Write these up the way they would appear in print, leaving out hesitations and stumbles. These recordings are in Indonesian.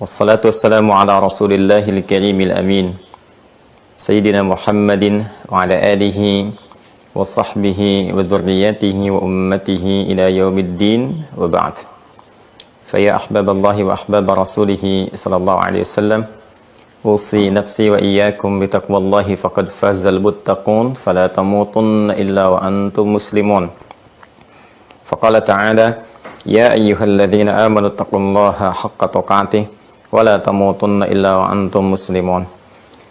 Wassalatu wassalamu ala rasulillahil karimil amin Sayyidina Muhammadin wa ala alihi wa sahbihi wa dhurriyatihi wa ummatihi ila yaumiddin wa ba'd. Faya ahbaballahi wa ahbab rasulihi sallallahu alaihi wasallam, usi nafsi wa iyyakum bi taqwallahi faqad fazal muttaqun fala tamutunna illa wa antum muslimun. Faqala ta'ala ya ayyuhalladzina amanu taqullaha haqqa tuqatih wala tamutunna illa wa antum muslimun.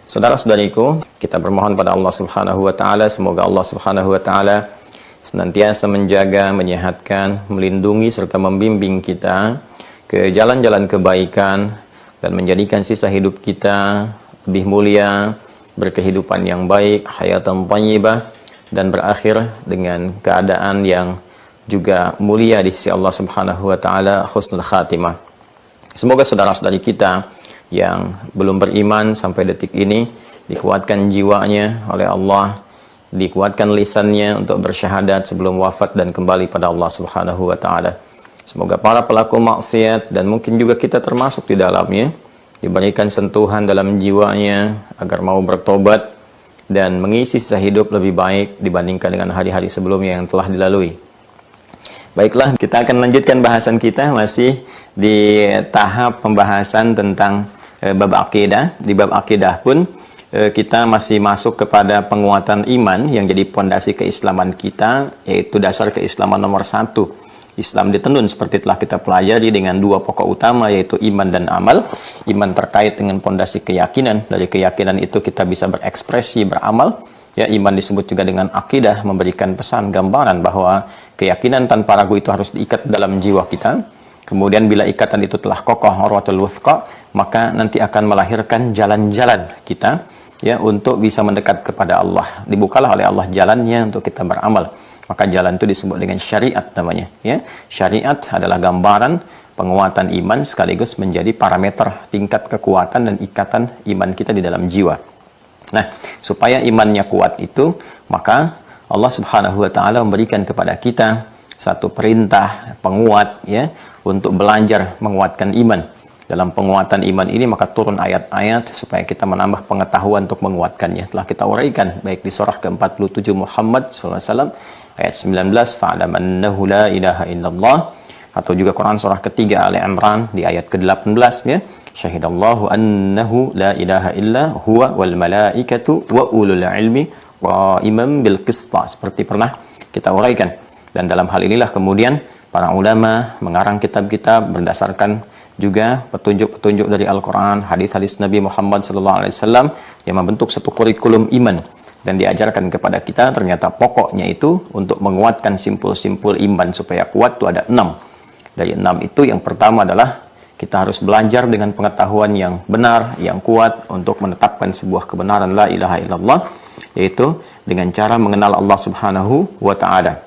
Saudara-saudariku, kita bermohon pada Allah Subhanahu wa taala, semoga Allah Subhanahu wa taala senantiasa menjaga, menyehatkan, melindungi serta membimbing kita ke jalan-jalan kebaikan dan menjadikan sisa hidup kita lebih mulia, berkehidupan yang baik, hayatan thayyibah, dan berakhir dengan keadaan yang juga mulia di sisi Allah Subhanahu wa taala, husnul khatimah. Semoga saudara-saudari kita yang belum beriman sampai detik ini dikuatkan jiwanya oleh Allah, dikuatkan lisannya untuk bersyahadat sebelum wafat dan kembali pada Allah Subhanahu wa taala. Semoga para pelaku maksiat dan mungkin juga kita termasuk di dalamnya diberikan sentuhan dalam jiwanya agar mau bertobat dan mengisi sisa hidup lebih baik dibandingkan dengan hari-hari sebelumnya yang telah dilalui. Baiklah, kita akan lanjutkan bahasan kita masih di tahap pembahasan tentang bab akidah. Di bab akidah pun kita masih masuk kepada penguatan iman yang jadi pondasi keislaman kita, yaitu dasar keislaman nomor 1. Islam ditenun seperti telah kita pelajari dengan dua pokok utama, yaitu iman dan amal. Iman terkait dengan pondasi keyakinan. Dari keyakinan itu kita bisa berekspresi, beramal. Ya, iman disebut juga dengan akidah, memberikan pesan gambaran bahwa keyakinan tanpa ragu itu harus diikat dalam jiwa kita. Kemudian bila ikatan itu telah kokoh, urwatul wuthqa, maka nanti akan melahirkan jalan-jalan kita ya untuk bisa mendekat kepada Allah. Dibukalah oleh Allah jalannya untuk kita beramal. Maka jalan itu disebut dengan syariat namanya, ya. Syariat adalah gambaran penguatan iman sekaligus menjadi parameter tingkat kekuatan dan ikatan iman kita di dalam jiwa. Nah, supaya imannya kuat itu, maka Allah Subhanahu wa taala memberikan kepada kita satu perintah penguat ya untuk belajar menguatkan iman. Dalam penguatan iman ini maka turun ayat-ayat supaya kita menambah pengetahuan untuk menguatkannya. Telah kita uraikan baik di surah ke-47 Muhammad SAW ayat 19, fa'lam annahu la ilaha illallah, atau juga Quran surah ketiga Ali Imran di ayat ke-18 ya. Syahidallahu annahu la ilaha illa huwa wal malaikatu wa ulul ilmi qa'iman bil qista, seperti pernah kita uraikan. Dan dalam hal inilah kemudian para ulama mengarang kitab-kitab berdasarkan juga petunjuk-petunjuk dari Al-Qur'an, hadis-hadis Nabi Muhammad SAW yang membentuk satu kurikulum iman dan diajarkan kepada kita. Ternyata pokoknya itu untuk menguatkan simpul-simpul iman supaya kuat itu ada 6. Dari 6 itu yang pertama adalah kita harus belajar dengan pengetahuan yang benar, yang kuat untuk menetapkan sebuah kebenaran la ilaha illallah, yaitu dengan cara mengenal Allah Subhanahu wa taala.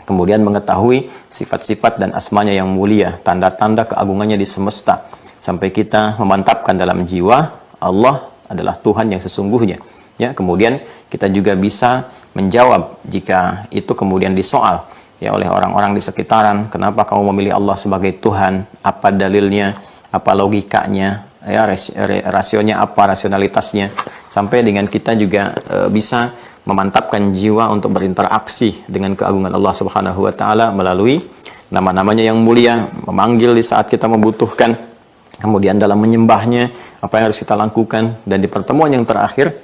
Kemudian mengetahui sifat-sifat dan asmanya yang mulia, tanda-tanda keagungannya di semesta, sampai kita memantapkan dalam jiwa Allah adalah Tuhan yang sesungguhnya. Ya, kemudian kita juga bisa menjawab jika itu kemudian disoal ya oleh orang-orang di sekitaran, kenapa kamu memilih Allah sebagai Tuhan, apa dalilnya, apa logikanya, ya rasionya apa, rasionalitasnya, sampai dengan kita juga bisa memantapkan jiwa untuk berinteraksi dengan keagungan Allah Subhanahu wa taala melalui nama-namanya yang mulia, memanggil di saat kita membutuhkan, kemudian dalam menyembahnya apa yang harus kita lakukan. Dan di pertemuan yang terakhir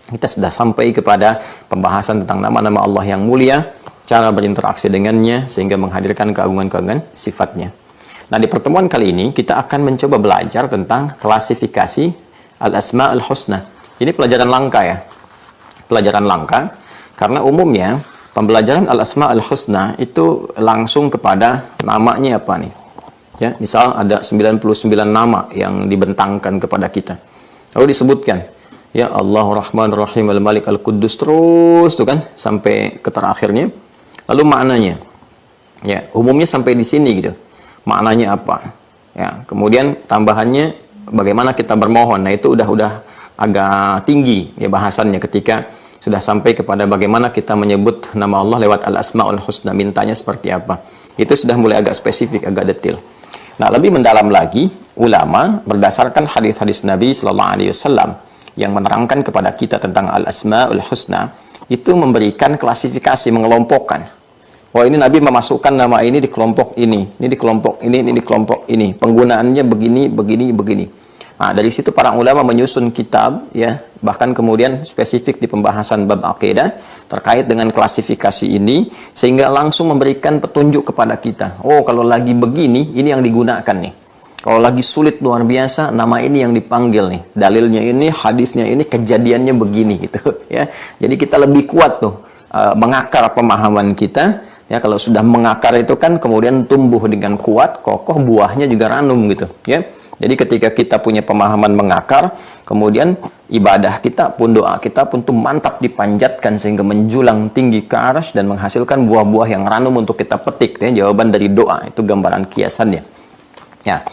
kita sudah sampai kepada pembahasan tentang nama-nama Allah yang mulia, cara berinteraksi dengannya sehingga menghadirkan keagungan-keagungan sifatnya. Nah, di pertemuan kali ini kita akan mencoba belajar tentang klasifikasi al-asma al-husna. Ini pelajaran langka ya. Pelajaran langka karena umumnya pembelajaran al-asma al-husna itu langsung kepada namanya apa nih. Ya, misal ada 99 nama yang dibentangkan kepada kita. Lalu disebutkan ya Allah Rahman Rahim Al-Malik Al-Quddus terus tuh kan sampai ke terakhirnya. Lalu maknanya, ya umumnya sampai di sini gitu. Maknanya apa? Ya, kemudian tambahannya bagaimana kita bermohon. Nah itu udah agak tinggi ya bahasannya ketika sudah sampai kepada bagaimana kita menyebut nama Allah lewat Al-Asmaul Husna, mintanya seperti apa. Itu sudah mulai agak spesifik, agak detail. Nah lebih mendalam lagi ulama berdasarkan hadis-hadis Nabi Sallallahu Alaihi Wasallam yang menerangkan kepada kita tentang al-asmaul husna, itu memberikan klasifikasi, mengelompokkan. Oh, ini Nabi memasukkan nama ini di kelompok ini di kelompok ini di kelompok ini. Penggunaannya begini, begini, begini. Nah, dari situ para ulama menyusun kitab, ya, bahkan kemudian spesifik di pembahasan bab akidah terkait dengan klasifikasi ini, sehingga langsung memberikan petunjuk kepada kita. Oh, kalau lagi begini, ini yang digunakan nih. Kalau lagi sulit luar biasa, nama ini yang dipanggil nih. Dalilnya ini, hadisnya ini, kejadiannya begini gitu, ya. Jadi kita lebih kuat tuh mengakar pemahaman kita. Ya, kalau sudah mengakar itu kan kemudian tumbuh dengan kuat, kokoh, buahnya juga ranum gitu, ya. Jadi ketika kita punya pemahaman mengakar, kemudian ibadah kita pun, doa kita pun tuh mantap dipanjatkan sehingga menjulang tinggi ke arsy dan menghasilkan buah-buah yang ranum untuk kita petik, ya, jawaban dari doa. Itu gambaran kiasannya. Ya,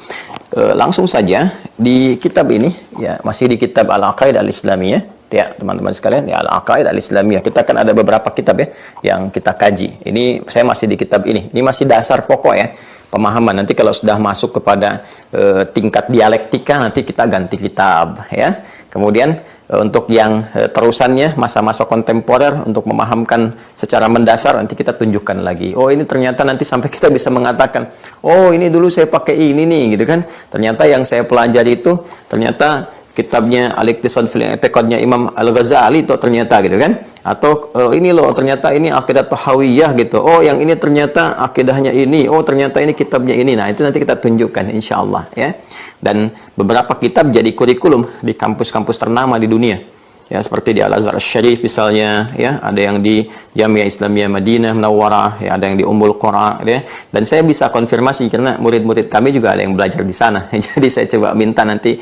langsung saja di kitab ini, ya, masih di kitab Al-Aqaidah Al-Islamiyah, ya teman-teman sekalian, ya, Al-Aqaidah Al-Islamiyah. Kita kan ada beberapa kitab, ya, yang kita kaji. Ini saya masih di kitab ini. Ini masih dasar pokok, ya, pemahaman. Nanti kalau sudah masuk kepada tingkat dialektika, nanti kita ganti kitab, ya. Kemudian untuk yang terusannya masa-masa kontemporer, untuk memahamkan secara mendasar, nanti kita tunjukkan lagi. Oh, ini ternyata nanti sampai kita bisa mengatakan, oh, ini dulu saya pakai ini nih, gitu kan. Ternyata yang saya pelajari itu ternyata kitabnya Al-Iqtisad fil I'tiqadnya Imam Al-Ghazali itu ternyata, gitu kan. Atau ini loh ternyata ini akidah Tahawiyah gitu. Oh, yang ini ternyata akidahnya ini. Oh, ternyata ini kitabnya ini. Nah, itu nanti kita tunjukkan insyaallah, ya. Dan beberapa kitab jadi kurikulum di kampus-kampus ternama di dunia. Ya, seperti di Al-Azhar Syarif misalnya, ya, ada yang di Jamiah Islamiyah Madinah Munawwarah, ya, ada yang di Ummul Qura, ya. Dan saya bisa konfirmasi karena murid-murid kami juga ada yang belajar di sana. Jadi saya coba minta nanti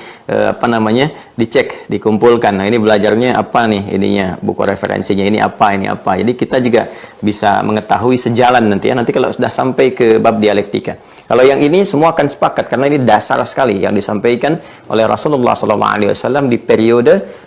dicek, dikumpulkan. Nah, ini belajarnya apa nih ininya, buku referensinya ini apa, ini apa. Jadi kita juga bisa mengetahui sejalan nanti, ya. Nanti kalau sudah sampai ke bab dialektika. Kalau yang ini semua akan sepakat karena ini dasar sekali yang disampaikan oleh Rasulullah SAW di periode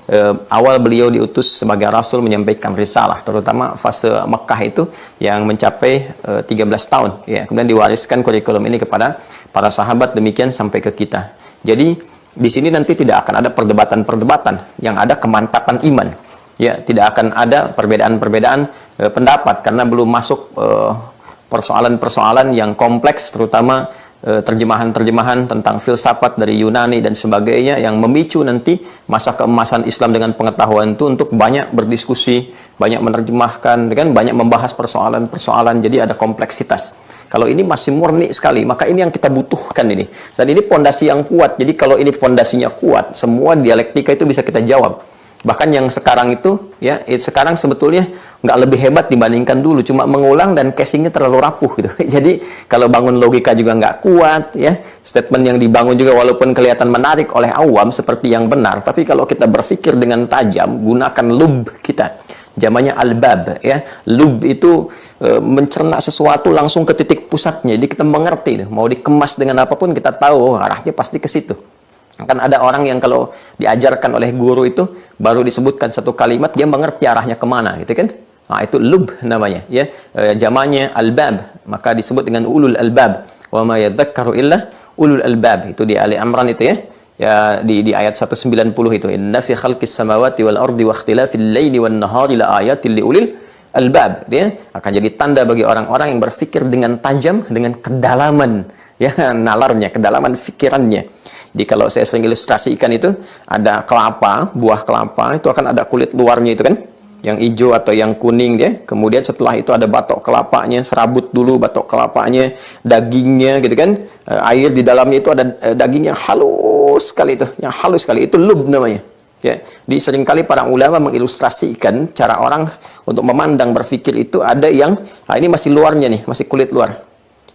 awal beliau diutus sebagai Rasul menyampaikan risalah, terutama fase Mekah itu yang mencapai 13 tahun. Ya, kemudian diwariskan kurikulum ini kepada para sahabat, demikian sampai ke kita. Jadi di sini nanti tidak akan ada perdebatan-perdebatan, yang ada kemantapan iman. Ya, tidak akan ada perbedaan-perbedaan pendapat karena belum masuk persoalan-persoalan yang kompleks, terutama terjemahan-terjemahan tentang filsafat dari Yunani dan sebagainya yang memicu nanti masa keemasan Islam dengan pengetahuan itu untuk banyak berdiskusi, banyak menerjemahkan, dengan banyak membahas persoalan-persoalan. Jadi ada kompleksitas. Kalau ini masih murni sekali, maka ini yang kita butuhkan ini. Dan ini pondasi yang kuat. Jadi kalau ini pondasinya kuat, semua dialektika itu bisa kita jawab. Bahkan yang sekarang itu, ya, sekarang sebetulnya nggak lebih hebat dibandingkan dulu, cuma mengulang dan casingnya terlalu rapuh gitu. Jadi kalau bangun logika juga nggak kuat, ya, statement yang dibangun juga walaupun kelihatan menarik oleh awam seperti yang benar, tapi kalau kita berpikir dengan tajam, gunakan lub kita, zamannya albab, ya, lub itu mencerna sesuatu langsung ke titik pusatnya, jadi kita mengerti, mau dikemas dengan apapun kita tahu arahnya pasti ke situ. Kan ada orang yang kalau diajarkan oleh guru itu baru disebutkan satu kalimat dia mengerti arahnya kemana, gitu kan. Nah, itu lub namanya, ya. Zamannya albab, maka disebut dengan ulul albab. Wa ma yadzakkaru illa ulul albab. Itu di Ali Imran itu, ya. Ya, di ayat 190 itu. Inna fi khalqis samawati wal ardi wa ikhtilafil laili wan nahari la ayatil liulil albab. Dia akan jadi tanda bagi orang-orang yang berpikir dengan tajam, dengan kedalaman, ya, nalarnya, kedalaman pikirannya. Jadi kalau saya sering ilustrasikan itu, ada kelapa, buah kelapa, itu akan ada kulit luarnya itu kan, yang hijau atau yang kuning dia. Kemudian setelah itu ada batok kelapanya, serabut dulu batok kelapanya, dagingnya gitu kan. Air di dalamnya itu ada daging yang halus sekali itu, yang halus sekali. Itu lub namanya. Ya, di seringkali para ulama mengilustrasikan cara orang untuk memandang berpikir itu ada yang, ini masih luarnya nih, masih kulit luar.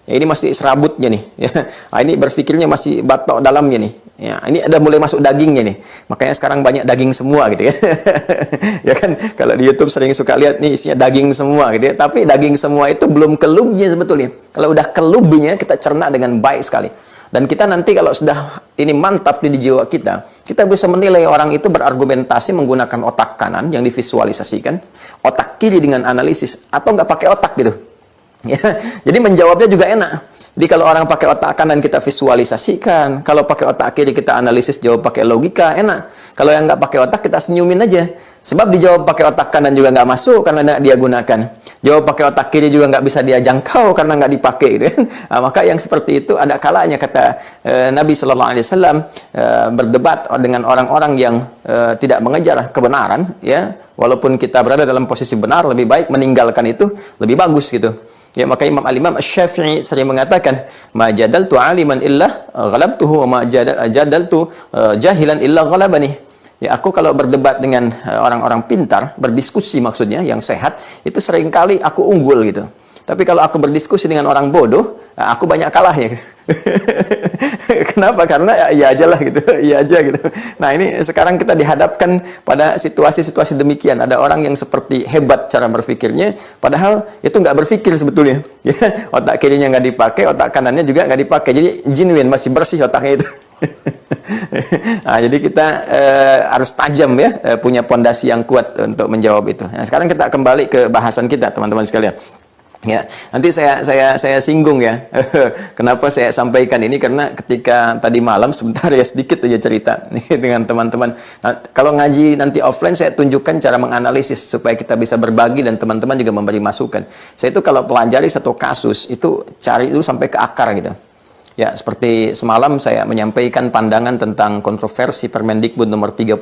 Ya, ini masih serabutnya nih, ya. Nah, ini berpikirnya masih batok dalamnya nih. Ya, ini ada mulai masuk dagingnya nih. Makanya sekarang banyak daging semua gitu ya. Ya kan, kalau di YouTube sering suka lihat nih isinya daging semua gitu ya. Tapi daging semua itu belum kelubnya sebetulnya. Kalau udah kelubnya kita cerna dengan baik sekali. Dan kita nanti kalau sudah ini mantap di jiwa kita, kita bisa menilai orang itu berargumentasi menggunakan otak kanan yang divisualisasikan, otak kiri dengan analisis, atau nggak pakai otak gitu. Ya, jadi menjawabnya juga enak. Jadi kalau orang pakai otak kanan kita visualisasikan, kalau pakai otak kiri kita analisis, jawab pakai logika, enak. Kalau yang nggak pakai otak kita senyumin aja. Sebab dijawab pakai otak kanan juga nggak masuk karena nggak dia gunakan. Jawab pakai otak kiri juga nggak bisa dia jangkau karena nggak dipakai. Gitu kan? Nah, maka yang seperti itu ada kalanya kata Nabi Shallallahu Alaihi Wasallam berdebat dengan orang-orang yang tidak mengejar kebenaran, ya. Walaupun kita berada dalam posisi benar, lebih baik meninggalkan itu lebih bagus gitu. Ya, maka Al-Imam Asy-Syafi'i sering mengatakan, "Ma jadaltu 'aliman illa ghalabtuhu wa ma jadaltu jahilan illa ghalabani." Ya, aku kalau berdebat dengan orang-orang pintar, berdiskusi maksudnya yang sehat, itu seringkali aku unggul gitu. Tapi kalau aku berdiskusi dengan orang bodoh, aku banyak kalahnya. Kenapa? Karena ya aja lah gitu, iya aja gitu. Nah, ini sekarang kita dihadapkan pada situasi-situasi demikian. Ada orang yang seperti hebat cara berpikirnya, padahal itu nggak berpikir sebetulnya. Ya, otak kirinya nggak dipakai, otak kanannya juga nggak dipakai. Jadi genuine, masih bersih otaknya itu. Nah, jadi kita harus tajam ya, punya pondasi yang kuat untuk menjawab itu. Nah, sekarang kita kembali ke bahasan kita, teman-teman sekalian. Ya, nanti saya singgung ya. Kenapa saya sampaikan ini? Karena ketika tadi malam sebentar ya sedikit aja cerita nih dengan teman-teman. Nah, kalau ngaji nanti offline saya tunjukkan cara menganalisis supaya kita bisa berbagi dan teman-teman juga memberi masukan. Saya itu kalau pelajari satu kasus itu cari itu sampai ke akar gitu. Ya, seperti semalam saya menyampaikan pandangan tentang kontroversi Permendikbud nomor 30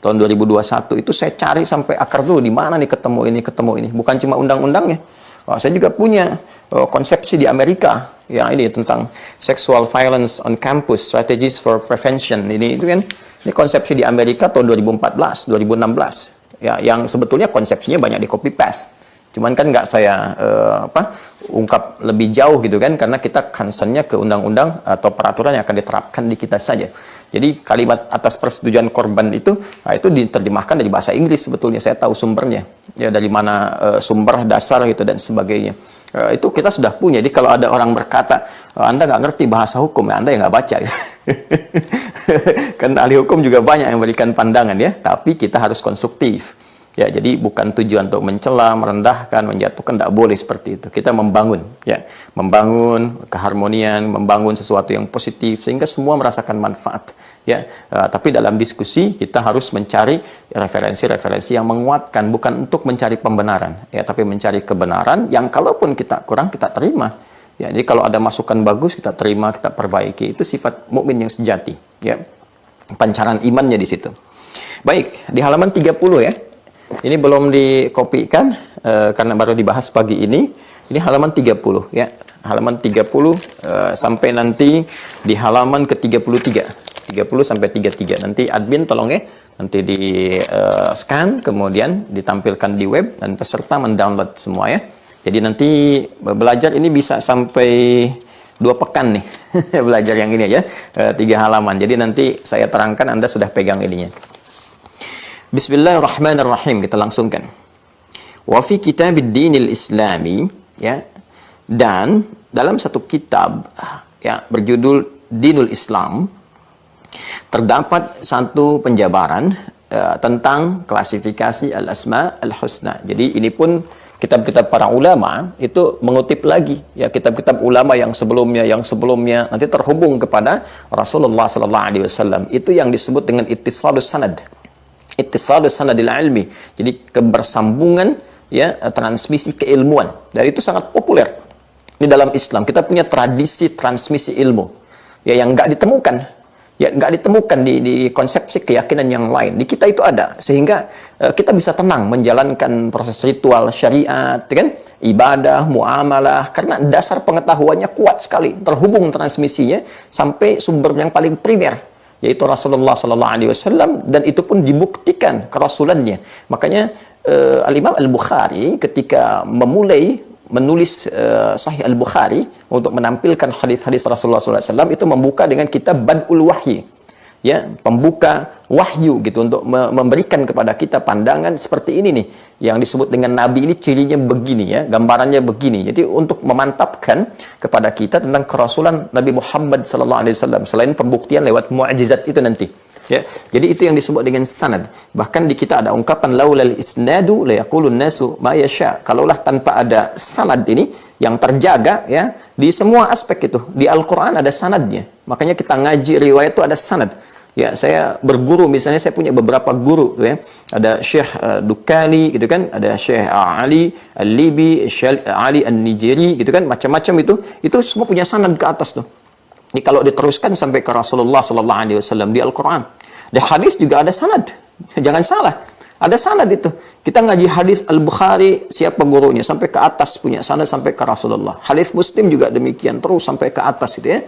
tahun 2021 itu saya cari sampai akar dulu di mana nih ketemu ini. Bukan cuma undang-undangnya. Saya juga punya konsepsi di Amerika yang ini tentang sexual violence on campus, strategies for prevention. Ini konsepsi di Amerika tahun 2014, 2016. Ya, yang sebetulnya konsepsinya banyak di copy paste. Cuman kan nggak saya ungkap lebih jauh gitu kan, karena kita concernnya ke undang-undang atau peraturan yang akan diterapkan di kita saja. Jadi kalimat atas persetujuan korban itu diterjemahkan dari bahasa Inggris sebetulnya. Saya tahu sumbernya, ya dari mana sumber dasar gitu dan sebagainya. Itu kita sudah punya. Jadi kalau ada orang berkata, Anda nggak ngerti bahasa hukum, ya Anda yang nggak baca. Kan ahli hukum juga banyak yang memberikan pandangan ya, tapi kita harus konstruktif. Ya, jadi bukan tujuan untuk mencela, merendahkan, menjatuhkan, tidak boleh seperti itu. Kita membangun, ya, membangun keharmonian, membangun sesuatu yang positif sehingga semua merasakan manfaat, ya. Tapi dalam diskusi kita harus mencari referensi-referensi yang menguatkan, bukan untuk mencari pembenaran, ya, tapi mencari kebenaran yang kalaupun kita kurang kita terima. Ya, jadi kalau ada masukan bagus kita terima, kita perbaiki. Itu sifat mukmin yang sejati, ya. Pancaran imannya di situ. Baik, di halaman 30 ya. Ini belum dikopikan karena baru dibahas pagi ini. Ini halaman 30 ya. Halaman 30 sampai nanti di halaman ke-33. 30 sampai 33. Nanti admin tolong ya. Nanti di scan kemudian ditampilkan di web dan peserta mendownload semua ya. Jadi nanti belajar ini bisa sampai 2 pekan nih. Belajar yang ini ya. 3 halaman. Jadi nanti saya terangkan Anda sudah pegang ininya. Bismillahirrahmanirrahim, kita langsungkan. Wa fi kitabid dinil islami, ya, dan dalam satu kitab ya berjudul Dinul Islam terdapat satu penjabaran tentang klasifikasi al-asma al-husna. Jadi ini pun kitab-kitab para ulama itu mengutip lagi ya kitab-kitab ulama yang sebelumnya nanti terhubung kepada Rasulullah sallallahu alaihi wasallam. Itu yang disebut dengan ittisalus sanad. Ittisalus sanadil ilmi. Jadi kebersambungan ya transmisi keilmuan. Dan itu sangat populer di dalam Islam. Kita punya tradisi transmisi ilmu ya yang nggak ditemukan. Ya nggak ditemukan di konsepsi keyakinan yang lain. Di kita itu ada sehingga kita bisa tenang menjalankan proses ritual syariat, kan? Ibadah, muamalah karena dasar pengetahuannya kuat sekali, terhubung transmisinya sampai sumber yang paling primer, yaitu Rasulullah sallallahu alaihi wasallam, dan itu pun dibuktikan kerasulannya. Makanya Al-Imam Al-Bukhari ketika memulai menulis Sahih Al-Bukhari untuk menampilkan hadis-hadis Rasulullah sallallahu alaihi wasallam itu membuka dengan kitab Bad'ul Wahyi. Ya, pembuka wahyu gitu untuk memberikan kepada kita pandangan seperti ini nih yang disebut dengan nabi ini cirinya begini ya, gambarannya begini. Jadi untuk memantapkan kepada kita tentang kerasulan Nabi Muhammad sallallahu alaihi wasallam selain pembuktian lewat mukjizat itu nanti. Ya, jadi itu yang disebut dengan sanad. Bahkan di kita ada ungkapan laulal isnadu la yaqulun nasu ma yasha. Kalaulah tanpa ada sanad ini yang terjaga ya di semua aspek itu. Di Al-Qur'an ada sanadnya. Makanya kita ngaji riwayat itu ada sanad. Ya, saya berguru misalnya saya punya beberapa guru tuh ya. Ada Syekh Dukani gitu kan, ada Syekh Ali Al-Libi, Syekh Ali An-Nijeri gitu kan, macam-macam itu. Itu semua punya sanad ke atas tuh. Jadi kalau diteruskan sampai ke Rasulullah sallallahu alaihi wasallam di Al-Qur'an. Di hadis juga ada sanad. Jangan salah. Ada sanad itu. Kita ngaji hadis Al-Bukhari, siapa gurunya sampai ke atas punya sanad sampai ke Rasulullah. Hadis Muslim juga demikian terus sampai ke atas gitu ya.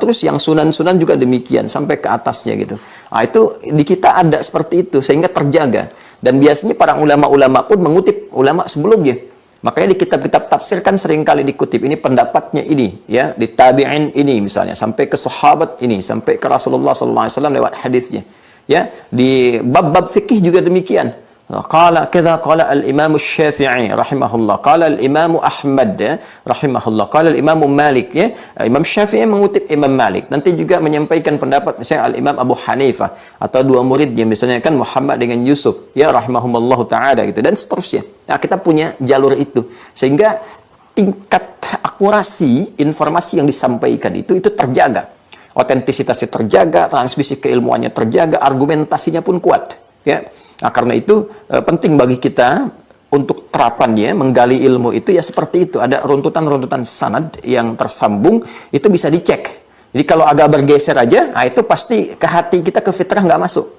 Terus yang sunan-sunan juga demikian sampai ke atasnya gitu. Itu di kita ada seperti itu sehingga terjaga. Dan biasanya para ulama-ulama pun mengutip ulama sebelumnya. Makanya di kitab-kitab tafsir kan seringkali dikutip ini pendapatnya ini ya, di tabi'in ini misalnya sampai ke sahabat ini, sampai ke Rasulullah sallallahu alaihi wasallam lewat hadisnya. Ya, di bab-bab fikih juga demikian. Qala kadza qala al-Imam Asy-Syafi'i rahimahullah, qala al-Imam Ahmad rahimahullah, qala al-Imam Malik ya. Imam Syafi'i mengutip Imam Malik. Nanti juga menyampaikan pendapat misalnya al-Imam Abu Hanifah atau dua muridnya misalnya kan Muhammad dengan Yusuf ya rahimahumallahu taala gitu dan seterusnya. Nah, kita punya jalur itu sehingga tingkat akurasi informasi yang disampaikan itu terjaga. Otentisitasnya terjaga, transmisi keilmuannya terjaga, argumentasinya pun kuat ya. Nah, karena itu penting bagi kita untuk terapannya, menggali ilmu itu ya seperti itu. Ada runtutan-runtutan sanad yang tersambung, itu bisa dicek. Jadi kalau agak bergeser aja, itu pasti ke hati kita, ke fitrah nggak masuk.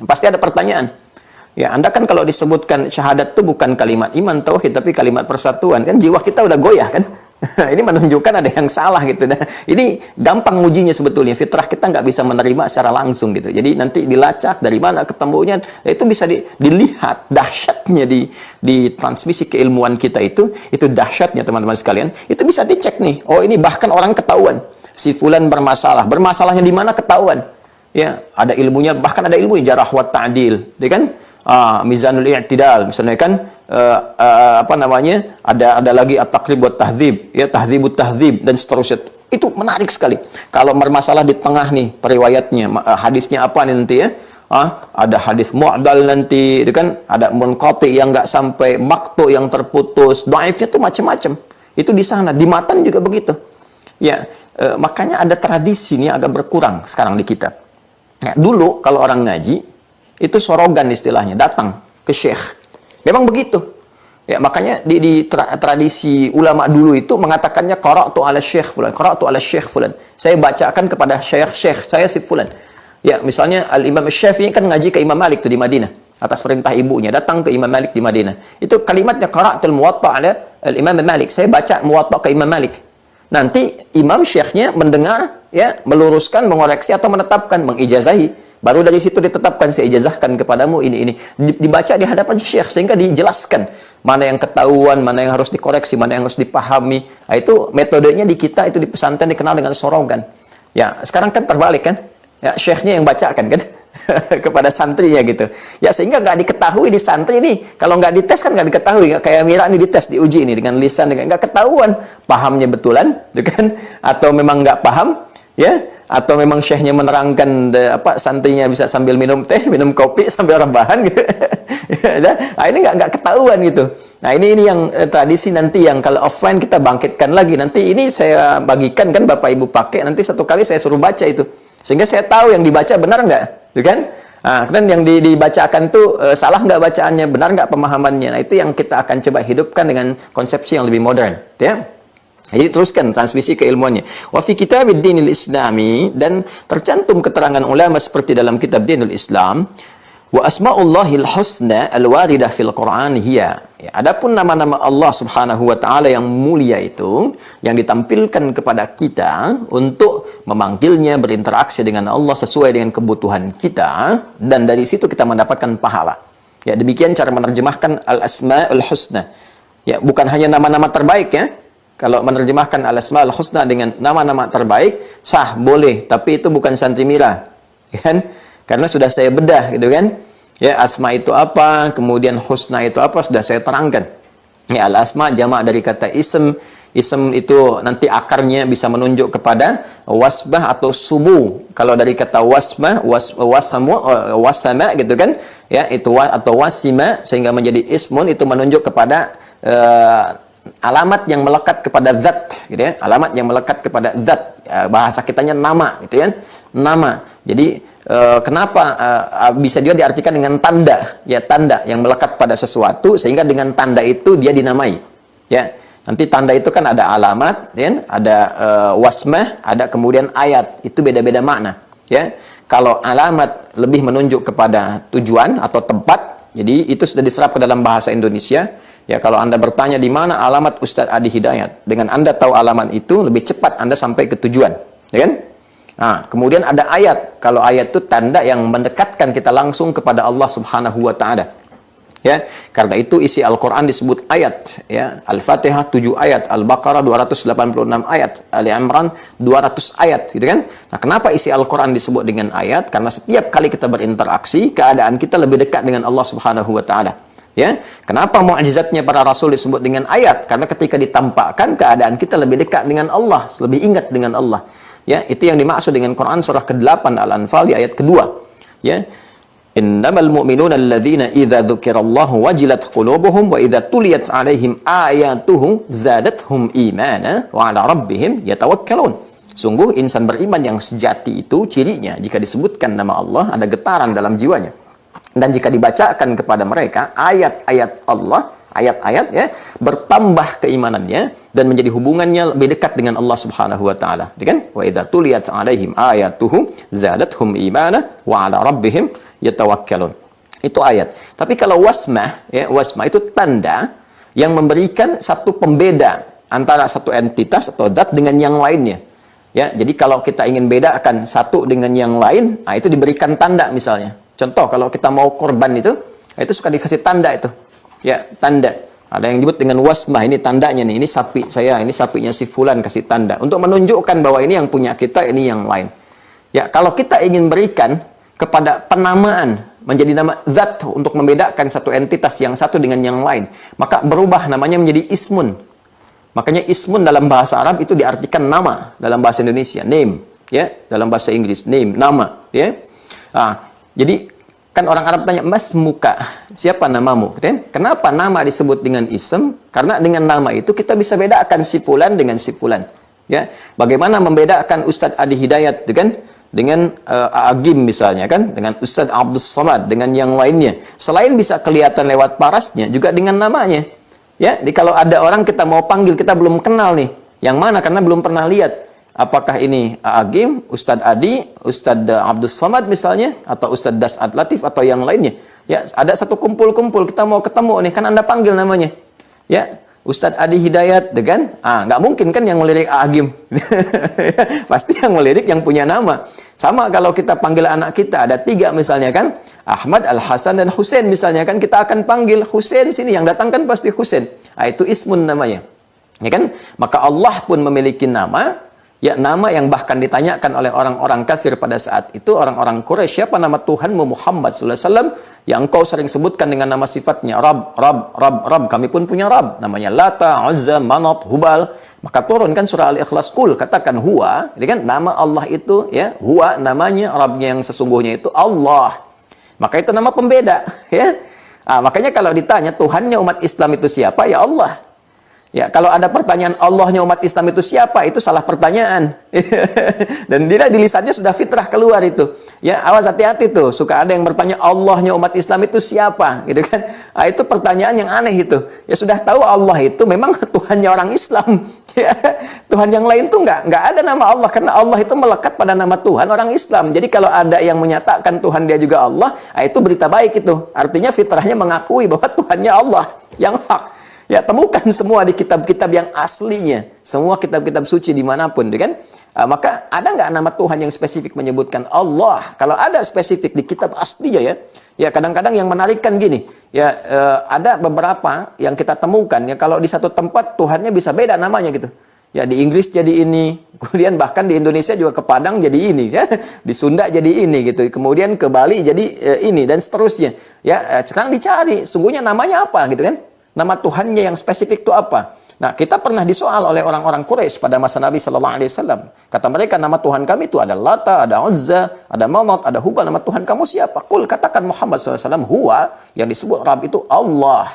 Pasti ada pertanyaan. Ya, Anda kan kalau disebutkan syahadat itu bukan kalimat iman, tauhid, tapi kalimat persatuan. Kan jiwa kita udah goyah kan? Ini menunjukkan ada yang salah gitu. Nah, ini gampang ujinya sebetulnya. Fitrah kita nggak bisa menerima secara langsung gitu. Jadi nanti dilacak dari mana ketemunya, itu bisa dilihat dahsyatnya di transmisi keilmuan kita itu dahsyatnya teman-teman sekalian. Itu bisa dicek nih. Oh ini bahkan orang ketahuan si fulan bermasalah. Bermasalahnya di mana ketahuan. Ya, ada ilmunya, bahkan ada ilmu jarah wa ta'dil, ya kan? Mizanul i'tidal misalnya kan apa namanya ada lagi at-taqrib wa tahdzib ya tahdzibut tahdzib dan seterusnya. Itu menarik sekali kalau bermasalah di tengah nih periwayatnya hadisnya apa nih nanti ya ada hadis mu'dal nanti itu kan ada munqati yang nggak sampai maqtu yang terputus dhaifnya tuh macam-macam itu di sana di matan juga begitu ya makanya ada tradisi nih agak berkurang sekarang di kita ya, dulu kalau orang ngaji itu sorogan istilahnya, datang ke syekh. Memang begitu. Ya, makanya di tradisi ulama dulu itu mengatakannya qara'tu ala syekh fulan, qara'tu ala syekh fulan. Saya bacakan kepada syekh saya si fulan. Ya, misalnya Al-Imam Syafi'i kan ngaji ke Imam Malik tuh di Madinah atas perintah ibunya, datang ke Imam Malik di Madinah. Itu kalimatnya qara'tul muwatta' ala Al-Imam Malik. Saya baca muwatta' ke Imam Malik. Nanti imam syekhnya mendengar ya, meluruskan, mengoreksi atau menetapkan, mengijazahi. Baru dari situ ditetapkan, saya ijazahkan kepadamu ini. Dibaca di hadapan syekh, sehingga dijelaskan mana yang ketahuan, mana yang harus dikoreksi, mana yang harus dipahami. Nah, itu metodenya di kita, itu di pesantren dikenal dengan sorogan. Ya, sekarang kan terbalik kan? Ya, syekhnya yang bacakan kan? Kepada santrinya gitu. Ya, sehingga nggak diketahui di santri ini. Kalau nggak dites kan nggak diketahui. Kayak Mira ini dites, diuji ini dengan lisan. Nggak ketahuan. Pahamnya betulan, gitu kan? Atau memang nggak paham. Ya, atau memang syekhnya menerangkan santrinya bisa sambil minum teh, minum kopi sambil rebahan gitu. Nah, ini nggak ketahuan gitu. Nah, ini yang tradisi nanti yang kalau offline kita bangkitkan lagi. Nanti ini saya bagikan kan Bapak Ibu pakai, nanti satu kali saya suruh baca itu. Sehingga saya tahu yang dibaca benar nggak, gitu kan? Nah, dan yang dibacakan tuh salah nggak bacaannya, benar nggak pemahamannya. Nah, itu yang kita akan coba hidupkan dengan konsepsi yang lebih modern, ya. Jadi teruskan transmisi keilmuannya. Wa fi kitabid dinil islami, dan tercantum keterangan ulama seperti dalam kitab Dinul Islam, wa asma'ullahil husna al-waridah fil Qur'an hiya. Ya, adapun nama-nama Allah Subhanahu wa taala yang mulia itu yang ditampilkan kepada kita untuk memanggilnya, berinteraksi dengan Allah sesuai dengan kebutuhan kita, dan dari situ kita mendapatkan pahala. Ya, demikian cara menerjemahkan al-asma'ul husna. Ya, bukan hanya nama-nama terbaik ya. Kalau menerjemahkan al-asma'ul husna dengan nama-nama terbaik, sah, boleh, tapi itu bukan santri Mira. Kan? Karena sudah saya bedah gitu kan. Ya, asma itu apa, kemudian husna itu apa, sudah saya terangkan. Ya, al-asma jamak dari kata ism. Ism itu nanti akarnya bisa menunjuk kepada wasbah atau sumu. Kalau dari kata wasbah, wasama gitu kan, ya itu atau wasima, sehingga menjadi ismun, itu menunjuk kepada alamat yang melekat kepada zat, gitu ya. Alamat yang melekat kepada zat. Bahasa kitanya nama, gitu kan. Nama. Jadi kenapa bisa juga diartikan dengan tanda, ya tanda yang melekat pada sesuatu, sehingga dengan tanda itu dia dinamai, ya. Nanti tanda itu kan ada alamat, ya, ada wasmah, ada kemudian ayat. Itu beda-beda makna, ya. Kalau alamat lebih menunjuk kepada tujuan atau tempat, jadi itu sudah diserap ke dalam bahasa Indonesia. Ya, kalau Anda bertanya di mana alamat Ustadz Adi Hidayat, dengan Anda tahu alamat itu, lebih cepat Anda sampai ke tujuan, ya kan? Nah, kemudian ada ayat. Kalau ayat itu tanda yang mendekatkan kita langsung kepada Allah Subhanahu wa taala. Ya, karena itu isi Al-Qur'an disebut ayat, ya. Al-Fatihah 7 ayat, Al-Baqarah 286 ayat, Ali Imran 200 ayat, gitu kan? Nah, kenapa isi Al-Qur'an disebut dengan ayat? Karena setiap kali kita berinteraksi, keadaan kita lebih dekat dengan Allah Subhanahu wa taala. Ya, kenapa mukjizatnya para rasul disebut dengan ayat? Karena ketika ditampakkan, keadaan kita lebih dekat dengan Allah, lebih ingat dengan Allah. Ya, itu yang dimaksud dengan Quran surah ke-8 Al-Anfal di ayat kedua. Ya. Innamal mu'minuna alladzina idza dzukirallahu wajilat qulubuhum wa idza tuliyat 'alaihim ayatuhu zadathum imana wa 'ala rabbihim yatawakkalun. Sungguh insan beriman yang sejati itu cirinya jika disebutkan nama Allah ada getaran dalam jiwanya. Dan jika dibacakan kepada mereka ayat-ayat Allah, ayat-ayat, ya, bertambah keimanannya dan menjadi hubungannya lebih dekat dengan Allah Subhanahu wa taala. Kan? Wa idza tuliyat 'alaihim ayatuhu zadathum imana wa 'ala rabbihim yatawakkalun. Itu ayat. Tapi kalau wasmah, ya, wasmah itu tanda yang memberikan satu pembeda antara satu entitas atau zat dengan yang lainnya. Ya, jadi kalau kita ingin bedakan satu dengan yang lain, nah itu diberikan tanda misalnya. Contoh kalau kita mau korban itu suka dikasih tanda itu. Ya, tanda. Ada yang disebut dengan wasmah, ini tandanya nih, ini sapi saya, ini sapinya si fulan, kasih tanda untuk menunjukkan bahwa ini yang punya kita, ini yang lain. Ya, kalau kita ingin berikan kepada penamaan menjadi nama zat untuk membedakan satu entitas yang satu dengan yang lain, maka berubah namanya menjadi ismun. Makanya ismun dalam bahasa Arab itu diartikan nama, dalam bahasa Indonesia name, ya, dalam bahasa Inggris name, nama, ya. Jadi kan orang Arab tanya, "Mas muka, siapa namamu?" Kenapa nama disebut dengan ism? Karena dengan nama itu kita bisa bedakan si fulan dengan si fulan, ya. Bagaimana membedakan Ustadz Adi Hidayat dengan Agim misalnya, kan, dengan Ustadz Abdus Somad, dengan yang lainnya. Selain bisa kelihatan lewat parasnya, juga dengan namanya. Ya, jadi kalau ada orang kita mau panggil, kita belum kenal nih, yang mana karena belum pernah lihat. Apakah ini Agim, Ustadz Adi, Ustadz Abdus Somad misalnya, atau Ustadz Das'ad Latif atau yang lainnya. Ya, ada satu kumpul-kumpul kita mau ketemu nih, kan Anda panggil namanya. Ya, Ustadz Adi Hidayat, kan? Nggak mungkin kan yang melirik Agim. Pasti yang melirik yang punya nama. Sama kalau kita panggil anak kita, ada 3 misalnya, kan? Ahmad, Al-Hasan, dan Husain misalnya, kan? Kita akan panggil Husain sini, yang datang kan pasti Husain. Itu ismun namanya. Ya kan? Maka Allah pun memiliki nama, ya, nama yang bahkan ditanyakan oleh orang-orang kafir pada saat itu, orang-orang Quraisy, siapa nama Tuhanmu Muhammad sallallahu alaihi wasallam yang engkau sering sebutkan dengan nama sifatnya Rabb, Rabb, Rabb, Rabb. Kami pun punya Rabb, namanya Lata, Uzza, Manat, Hubal. Maka turunkan surah Al-Ikhlas, Qul, katakan huwa, jadi kan nama Allah itu, ya, huwa namanya, Rabbnya yang sesungguhnya itu Allah. Maka itu nama pembeda, ya. Makanya kalau ditanya Tuhannya umat Islam itu siapa? Ya Allah. Ya, kalau ada pertanyaan Allahnya umat Islam itu siapa, itu salah pertanyaan. Dan dia di lisannya sudah fitrah keluar itu. Ya, awas hati-hati tuh. Suka ada yang bertanya Allahnya umat Islam itu siapa, gitu kan? Itu pertanyaan yang aneh itu. Ya sudah tahu Allah itu memang Tuhannya orang Islam. Ya, Tuhan yang lain tuh nggak ada nama Allah, karena Allah itu melekat pada nama Tuhan orang Islam. Jadi kalau ada yang menyatakan Tuhan dia juga Allah, itu berita baik itu. Artinya fitrahnya mengakui bahwa Tuhannya Allah yang hak. Ya, temukan semua di kitab-kitab yang aslinya, semua kitab-kitab suci dimanapun, kan? Maka ada nggak nama Tuhan yang spesifik menyebutkan Allah? Kalau ada spesifik di kitab aslinya, ya kadang-kadang yang menarikkan gini, ya ada beberapa yang kita temukan, ya kalau di satu tempat Tuhannya bisa beda namanya gitu. Ya, di Inggris jadi ini, kemudian bahkan di Indonesia juga ke Padang jadi ini, ya, di Sunda jadi ini gitu, kemudian ke Bali jadi ini dan seterusnya. Ya, sekarang dicari, sungguhnya namanya apa gitu kan? Nama Tuhannya yang spesifik itu apa? Nah, kita pernah disoal oleh orang-orang Quraisy pada masa Nabi Shallallahu Alaihi Wasallam. Kata mereka, nama Tuhan kami itu ada Lata, ada Uzza, ada Manat, ada Hubal. Nama Tuhan kamu siapa? Kul, katakan Muhammad SAW, huwa, yang disebut Rabb itu Allah.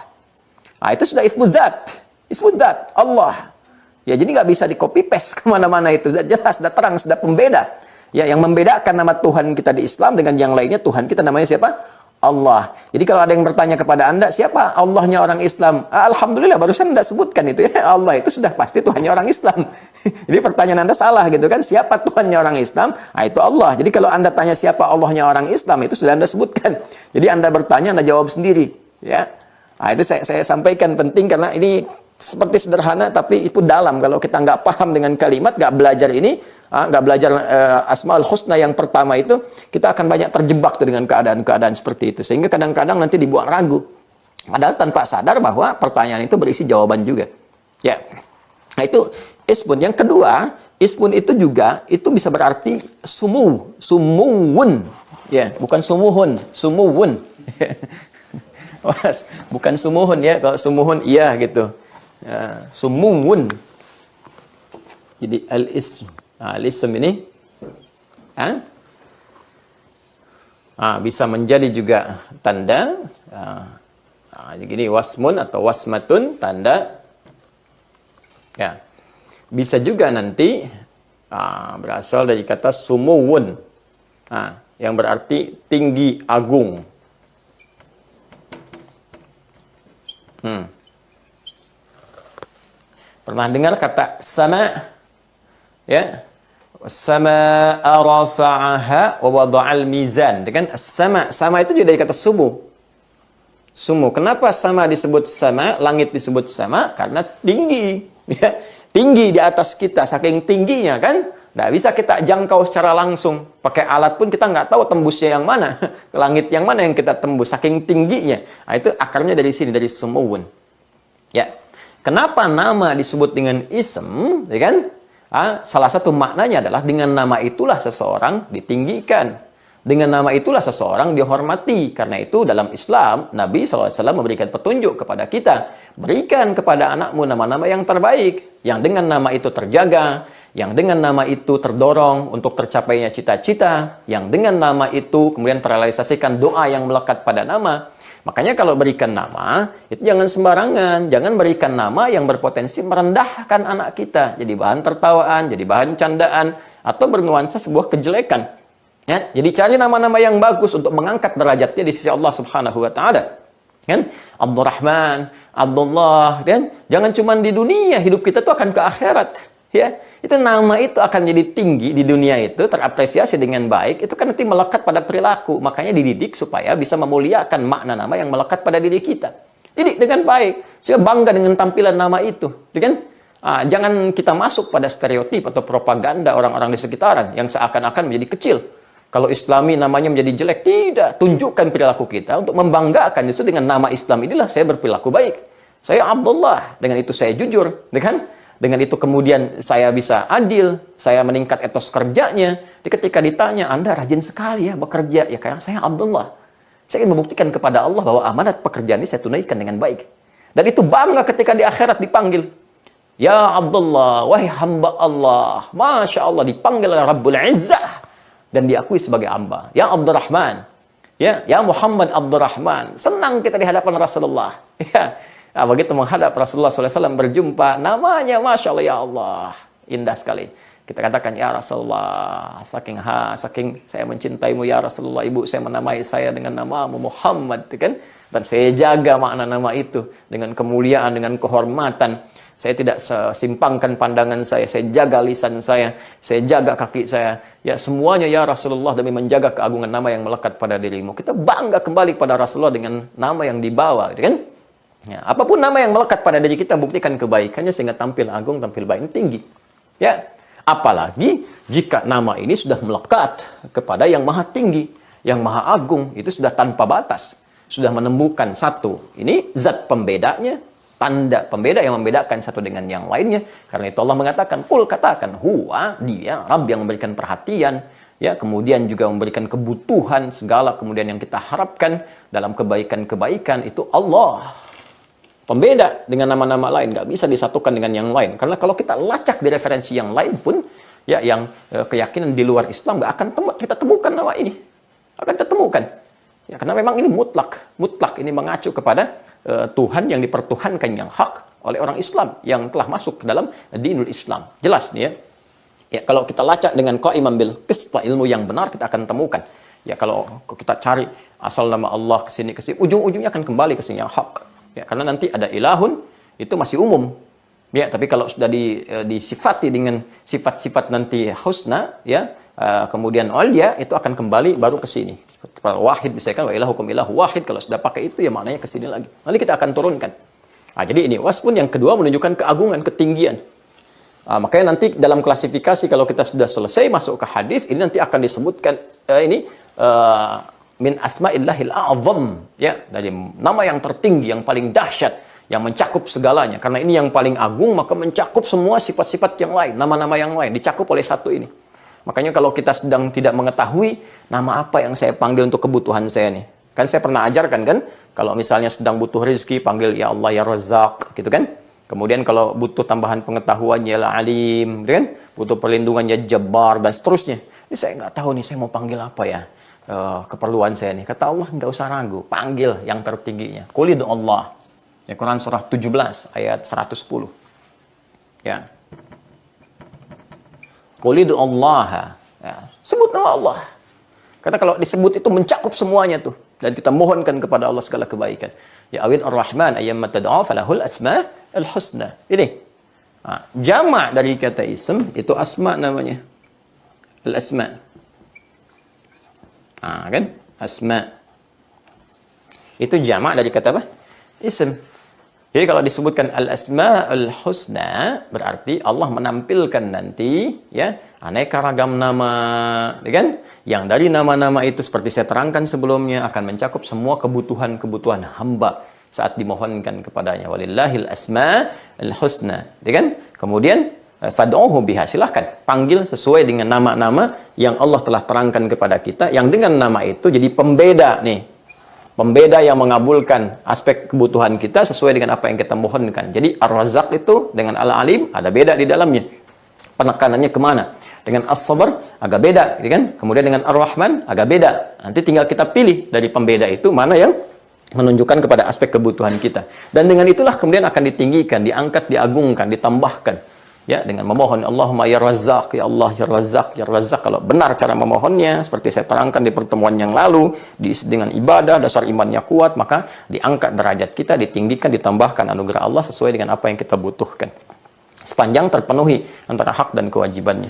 Nah, itu sudah ismu dzat. Ismu dzat, Allah. Ya, jadi nggak bisa di-copy paste kemana-mana itu. Sudah jelas, sudah terang, sudah pembeda. Ya, yang membedakan nama Tuhan kita di Islam dengan yang lainnya, Tuhan kita namanya siapa? Allah. Jadi kalau ada yang bertanya kepada Anda, siapa Allahnya orang Islam? Alhamdulillah, barusan Anda sebutkan itu ya. Allah itu sudah pasti Tuhannya orang Islam. Jadi pertanyaan Anda salah gitu kan. Siapa Tuhannya orang Islam? Nah, itu Allah. Jadi kalau Anda tanya siapa Allahnya orang Islam, itu sudah Anda sebutkan. Jadi Anda bertanya, Anda jawab sendiri. Ya. Nah, itu saya sampaikan penting karena ini seperti sederhana tapi itu dalam. Kalau kita nggak paham dengan kalimat, nggak belajar ini, nggak belajar Asmaul Husna yang pertama itu, kita akan banyak terjebak tuh dengan keadaan-keadaan seperti itu. Sehingga kadang-kadang nanti dibuat ragu. Padahal tanpa sadar bahwa pertanyaan itu berisi jawaban juga. Ya. Nah itu ismun. Yang kedua, ismun itu juga itu bisa berarti sumuwun. Ya, bukan sumuhun, sumuwun. Bukan sumuhun ya, kalau sumuhun iya gitu. Ya, sumuwun. Jadi al-ism. Al-ism ini bisa menjadi juga tanda. Jadi wasmun atau wasmatun, tanda. Ya. Bisa juga nanti berasal dari kata sumuwun. Yang berarti tinggi, agung. Pernah dengar kata sama? Ya. Sama rafa'aha wa wada'al mizan. Dengan sama itu juga dari kata sumu. Sumu. Kenapa sama disebut sama? Langit disebut sama karena tinggi. Ya. Tinggi di atas kita, saking tingginya kan. Nggak bisa kita jangkau secara langsung. Pakai alat pun kita nggak tahu tembusnya yang mana. Langit yang mana yang kita tembus, saking tingginya. Nah, itu akarnya dari sini, dari sumuwun. Ya. Kenapa nama disebut dengan ism, ya kan? Salah satu maknanya adalah dengan nama itulah seseorang ditinggikan. Dengan nama itulah seseorang dihormati. Karena itu dalam Islam, Nabi SAW memberikan petunjuk kepada kita. Berikan kepada anakmu nama-nama yang terbaik. Yang dengan nama itu terjaga. Yang dengan nama itu terdorong untuk tercapainya cita-cita. Yang dengan nama itu kemudian terrealisasikan doa yang melekat pada nama. Makanya kalau berikan nama, itu jangan sembarangan. Jangan berikan nama yang berpotensi merendahkan anak kita. Jadi bahan tertawaan, jadi bahan candaan, atau bernuansa sebuah kejelekan. Ya? Jadi cari nama-nama yang bagus untuk mengangkat derajatnya di sisi Allah Subhanahu wa Ta'ala. Kan? Abdurrahman, Abdullah, kan? Jangan cuma di dunia, hidup kita tuh akan ke akhirat. Ya, itu nama itu akan jadi tinggi di dunia itu, terapresiasi dengan baik, itu kan nanti melekat pada perilaku. Makanya dididik supaya bisa memuliakan makna nama yang melekat pada diri kita. Didik dengan baik, sehingga bangga dengan tampilan nama itu. Kan? Jangan kita masuk pada stereotip atau propaganda orang-orang di sekitaran yang seakan-akan menjadi kecil. Kalau Islami namanya menjadi jelek, tidak. Tunjukkan perilaku kita untuk membanggakan justru dengan nama Islam inilah saya berperilaku baik. Saya Abdullah, dengan itu saya jujur, kan? Dengan itu kemudian saya bisa adil, saya meningkat etos kerjanya. Ketika ditanya, Anda rajin sekali ya bekerja. Ya karena saya Abdullah. Saya ingin membuktikan kepada Allah bahwa amanat pekerjaan ini saya tunaikan dengan baik. Dan itu bangga ketika di akhirat dipanggil. Ya Abdullah, wahai hamba Allah. Masya Allah, dipanggil oleh Rabbul Izzah. Dan diakui sebagai hamba. Ya Abdurrahman. Ya Muhammad Abdurrahman. Senang kita di hadapan Rasulullah. Ya. Begitu menghadap Rasulullah SAW berjumpa, namanya Masya Allah, ya Allah, indah sekali. Kita katakan, ya Rasulullah, saking saya mencintaimu ya Rasulullah, ibu saya menamai saya dengan namamu Muhammad, kan? Dan saya jaga makna nama itu dengan kemuliaan, dengan kehormatan. Saya tidak simpangkan pandangan saya jaga lisan saya jaga kaki saya. Ya semuanya ya Rasulullah demi menjaga keagungan nama yang melekat pada dirimu. Kita bangga kembali pada Rasulullah dengan nama yang dibawa, kan? Ya, apapun nama yang melekat pada diri kita, buktikan kebaikannya sehingga tampil agung, tampil baik, tinggi. Ya, apalagi jika nama ini sudah melekat kepada yang maha tinggi, yang maha agung, itu sudah tanpa batas, sudah menemukan satu. Ini zat pembedanya, tanda pembeda yang membedakan satu dengan yang lainnya. Karena itu Allah mengatakan, kul katakan, huwa, dia Rabb yang memberikan perhatian, ya, kemudian juga memberikan kebutuhan segala kemudian yang kita harapkan dalam kebaikan-kebaikan itu Allah. pembeda dengan nama-nama lain, nggak bisa disatukan dengan yang lain. Karena kalau kita lacak di referensi yang lain pun, ya yang keyakinan di luar Islam, nggak akan kita temukan nama ini. Akan kita temukan. Ya, karena memang ini mutlak ini mengacu kepada Tuhan yang dipertuhankan yang hak oleh orang Islam yang telah masuk ke dalam dinul Islam. Jelas nih ya. Ya, kalau kita lacak dengan qa'iman bil qist, ilmu yang benar kita akan temukan. Ya, kalau kita cari asal nama Allah ke sini, ujung-ujungnya akan kembali ke sini yang hak. Ya, karena nanti ada ilahun itu masih umum. Ya, tapi kalau sudah disifati dengan sifat-sifat nanti husna, ya, kemudian ulya, itu akan kembali baru ke sini. Seperti wahid misalkan, wa ilahukum ilahu wahid, kalau sudah pakai itu ya maknanya ke sini lagi. Nanti kita akan turunkan. Nah, jadi ini wasfun yang kedua menunjukkan keagungan, ketinggian. Makanya nanti dalam klasifikasi kalau kita sudah selesai masuk ke hadis, ini nanti akan disebutkan min asma'illahil a'zam, ya, dari nama yang tertinggi, yang paling dahsyat, yang mencakup segalanya. Karena ini yang paling agung, maka mencakup semua sifat-sifat yang lain, nama-nama yang lain dicakup oleh satu ini. Makanya kalau kita sedang tidak mengetahui nama apa yang saya panggil untuk kebutuhan saya nih. Kan saya pernah ajarkan kan, kalau misalnya sedang butuh rezeki, panggil ya Allah ya Razzaq, gitu kan. Kemudian kalau butuh tambahan pengetahuan ya Alim, gitu kan. Butuh perlindungan ya Jabbar, dan seterusnya. Ini saya nggak tahu nih, saya mau panggil apa ya keperluan saya nih. Kata Allah, nggak usah ragu, panggil yang tertingginya. Qul id'u Allah. Ya, Quran surah 17 ayat 110. Ya. Qul id'u Allah. Ya, sebut nama Allah. Karena kalau disebut itu mencakup semuanya tuh. Dan kita mohonkan kepada Allah segala kebaikan. Ya awin ar-Rahman ayyamma tad'a falahul asma'ul husna. Ini. Jama' dari kata ism itu asma namanya. Al-asma'. Kan? Asma'. Itu jama' dari kata apa? Ism. Jadi kalau disebutkan al-asma'ul husna, berarti Allah menampilkan nanti ya aneka ragam nama, kan? Yang dari nama-nama itu seperti saya terangkan sebelumnya akan mencakup semua kebutuhan-kebutuhan hamba saat dimohonkan kepadanya. Walillahil asma'ul husna, kan? Kemudian fad'uhu biha, silahkan panggil sesuai dengan nama-nama yang Allah telah terangkan kepada kita, yang dengan nama itu jadi pembeda nih. Pembeda yang mengabulkan aspek kebutuhan kita sesuai dengan apa yang kita mohonkan. Jadi Ar-Razzaq itu dengan Al-Alim ada beda di dalamnya. Penekanannya kemana? Dengan As-Sabr agak beda, gitu kan? Kemudian dengan Ar-Rahman agak beda. Nanti tinggal kita pilih dari pembeda itu mana yang menunjukkan kepada aspek kebutuhan kita. Dan dengan itulah kemudian akan ditinggikan, diangkat, diagungkan, ditambahkan. Ya, dengan memohon Allahumma ya Razzaq, ya Allah ya Razzaq, ya Razzaq. Kalau benar cara memohonnya seperti saya terangkan di pertemuan yang lalu, diisi dengan ibadah, dasar imannya kuat, maka diangkat derajat kita, ditinggikan, ditambahkan anugerah Allah sesuai dengan apa yang kita butuhkan. Sepanjang terpenuhi antara hak dan kewajibannya.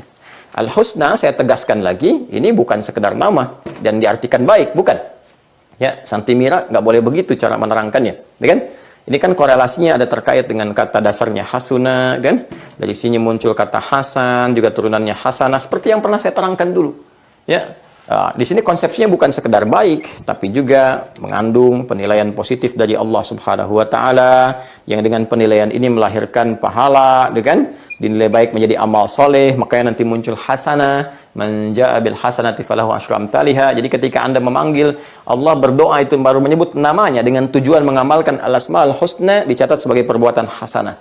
Al-Husna saya tegaskan lagi, ini bukan sekedar nama dan diartikan baik, bukan. Ya, Santimira nggak boleh begitu cara menerangkannya, ya kan? Ini kan korelasinya ada terkait dengan kata dasarnya hasuna, kan? Dari sini muncul kata hasan, juga turunannya hasanah, seperti yang pernah saya terangkan dulu. Ya, di sini konsepsinya bukan sekedar baik, tapi juga mengandung penilaian positif dari Allah Subhanahu wa Ta'ala, yang dengan penilaian ini melahirkan pahala, kan? Dinilai baik menjadi amal soleh, makanya nanti muncul hasanah, man jaa bil hasanati falahu asyru amsalihha. Jadi ketika Anda memanggil Allah, berdoa itu baru menyebut namanya dengan tujuan mengamalkan al-asmaul husna, dicatat sebagai perbuatan hasanah.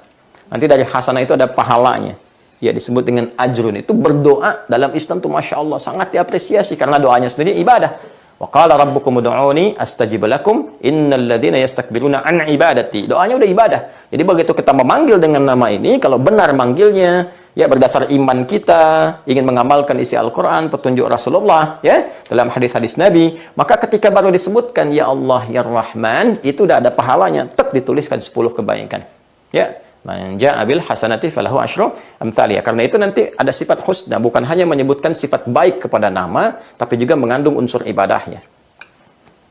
Nanti dari hasanah itu ada pahalanya. Ya, disebut dengan ajrun. Itu berdoa dalam Islam itu Masya Allah sangat diapresiasi karena doanya sendiri ibadah. Wa qala rabbukum ud'uni astajib lakum innal ladzina yastakbiruna an ibadati. Doanya udah ibadah. Jadi begitu kita memanggil dengan nama ini, kalau benar manggilnya ya berdasar iman kita, ingin mengamalkan isi Al-Qur'an, petunjuk Rasulullah ya, dalam hadis-hadis Nabi, maka ketika baru disebutkan ya Allah ya Rahman, itu udah ada pahalanya, tek dituliskan 10 kebaikan. Ya. Man jaa bil hasanati falahu asyru amsalihha. Karena itu nanti ada sifat husna, bukan hanya menyebutkan sifat baik kepada nama, tapi juga mengandung unsur ibadahnya.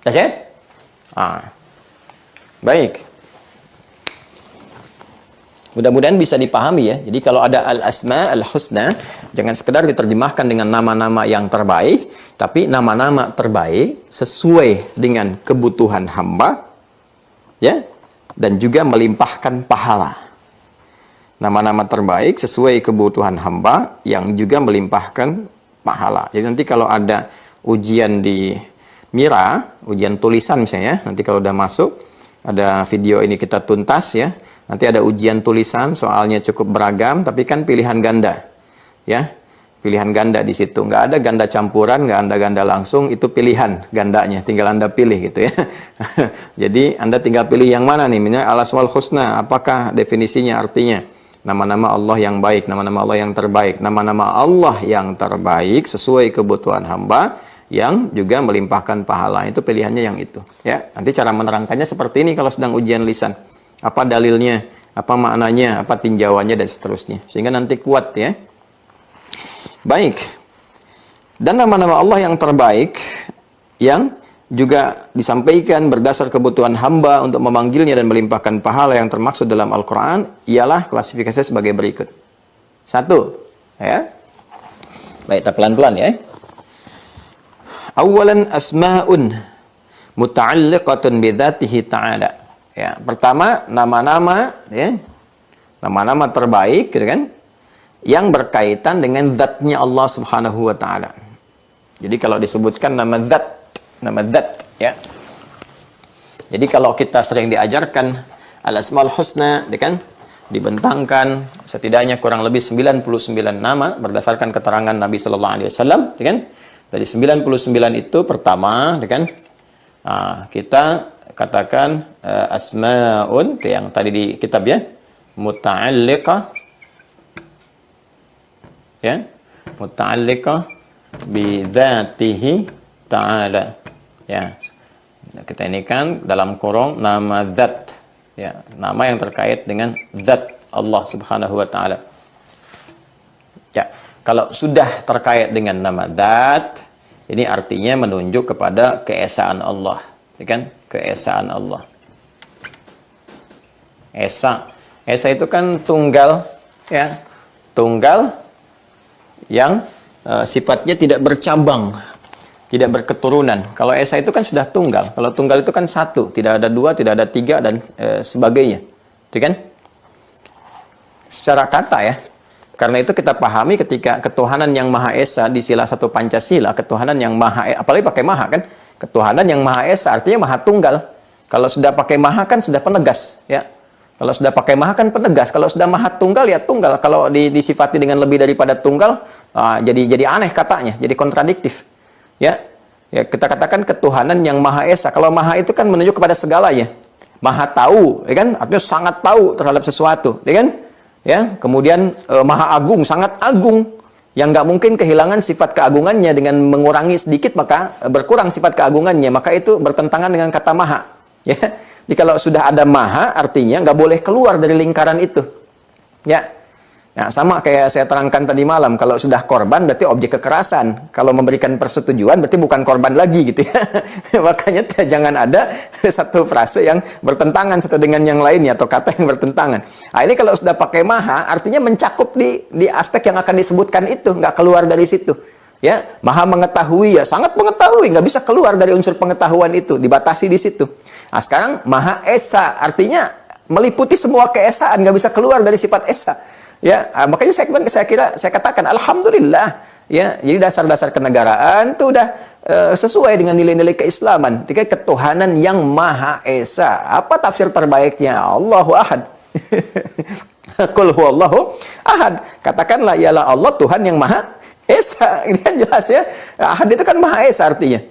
Ya? Baik. Mudah-mudahan bisa dipahami ya. Jadi kalau ada al-asma al-husna, jangan sekedar diterjemahkan dengan nama-nama yang terbaik, tapi nama-nama terbaik sesuai dengan kebutuhan hamba, ya, dan juga melimpahkan pahala. Nama-nama terbaik sesuai kebutuhan hamba yang juga melimpahkan pahala. Jadi nanti kalau ada ujian di Mira, ujian tulisan misalnya, nanti kalau udah masuk, ada video ini kita tuntas ya. Nanti ada ujian tulisan, soalnya cukup beragam, tapi kan pilihan ganda. Ya, pilihan ganda di situ. Nggak ada ganda campuran, nggak ada ganda langsung, itu pilihan gandanya. Tinggal Anda pilih gitu ya. Jadi Anda tinggal pilih yang mana nih. Misalnya Al-Asmaul Husna, apakah definisinya, artinya? Nama-nama Allah yang baik, nama-nama Allah yang terbaik. Nama-nama Allah yang terbaik sesuai kebutuhan hamba, yang juga melimpahkan pahala. Itu pilihannya yang itu. Ya, nanti cara menerangkannya seperti ini kalau sedang ujian lisan. Apa dalilnya, apa maknanya, apa tinjauannya, dan seterusnya. Sehingga nanti kuat ya. Baik. Dan nama-nama Allah yang terbaik, yang juga disampaikan berdasar kebutuhan hamba untuk memanggilnya dan melimpahkan pahala yang termaksud dalam Al-Quran, ialah klasifikasi sebagai berikut. 1. Ya. Baik, kita pelan-pelan ya. Awalan asma'un muta'alliqatun bidzatihi ta'ala. Ya, pertama nama-nama ya. Nama-nama terbaik gitu kan, yang berkaitan dengan zatnya Allah Subhanahu wa taala. Jadi kalau disebutkan nama zat ya. Jadi kalau kita sering diajarkan Al-Asmaul Husna, ya kan, dibentangkan setidaknya kurang lebih 99 nama berdasarkan keterangan Nabi sallallahu alaihi wasallam, ya kan? Dari 99 itu pertama, ya kan? Kita katakan asmaun yang tadi di kitab ya, muta'alliqah ya, muta'alliqah bi dzatihi ta'ala ya. Kita ini kan dalam kurung nama zat ya, nama yang terkait dengan zat Allah Subhanahu wa taala. Ya, kalau sudah terkait dengan nama zat, ini artinya menunjuk kepada keesaan Allah, ya kan? Keesaan Allah. Esa itu kan tunggal ya. Tunggal yang sifatnya tidak bercabang, tidak berketurunan. Kalau esa itu kan sudah tunggal. Kalau tunggal itu kan satu, tidak ada dua, tidak ada tiga, dan sebagainya. Itu kan? Secara kata ya. Karena itu kita pahami ketika ketuhanan yang Maha Esa di sila 1 Pancasila, ketuhanan yang Maha, apalagi pakai Maha kan? Ketuhanan yang Maha Esa artinya Maha Tunggal. Kalau sudah pakai Maha kan sudah penegas, ya. Kalau sudah pakai Maha kan penegas. Kalau sudah Maha Tunggal ya tunggal. Kalau disifati dengan lebih daripada tunggal, jadi aneh katanya, jadi kontradiktif. Ya. Ya, kita katakan ketuhanan yang Maha Esa. Kalau Maha itu kan menunjuk kepada segalanya. Maha tahu, ya kan? Artinya sangat tahu terhadap sesuatu, ya kan? Ya, kemudian Maha Agung, sangat agung, yang nggak mungkin kehilangan sifat keagungannya. Dengan mengurangi sedikit maka berkurang sifat keagungannya, maka itu bertentangan dengan kata Maha. Ya, jadi kalau sudah ada Maha artinya nggak boleh keluar dari lingkaran itu. Ya, nah, sama kayak saya terangkan tadi malam, kalau sudah korban berarti objek kekerasan. Kalau memberikan persetujuan berarti bukan korban lagi gitu ya. Makanya jangan ada satu frase yang bertentangan satu dengan yang lainnya atau kata yang bertentangan. Nah, ini kalau sudah pakai Maha artinya mencakup di aspek yang akan disebutkan itu, nggak keluar dari situ. Ya, Maha mengetahui ya, sangat mengetahui, nggak bisa keluar dari unsur pengetahuan itu, dibatasi di situ. Nah, sekarang Maha Esa artinya meliputi semua keesaan, nggak bisa keluar dari sifat Esa. Ya, makanya saya katakan alhamdulillah ya. Jadi dasar-dasar kenegaraan itu udah sesuai dengan nilai-nilai keislaman. Jadi ketuhanan yang Maha Esa. Apa tafsir terbaiknya? Allahu Ahad. Qul huwallahu ahad. Katakanlah ialah Allah Tuhan yang Maha Esa. Ini kan jelas ya. Ahad itu kan Maha Esa artinya.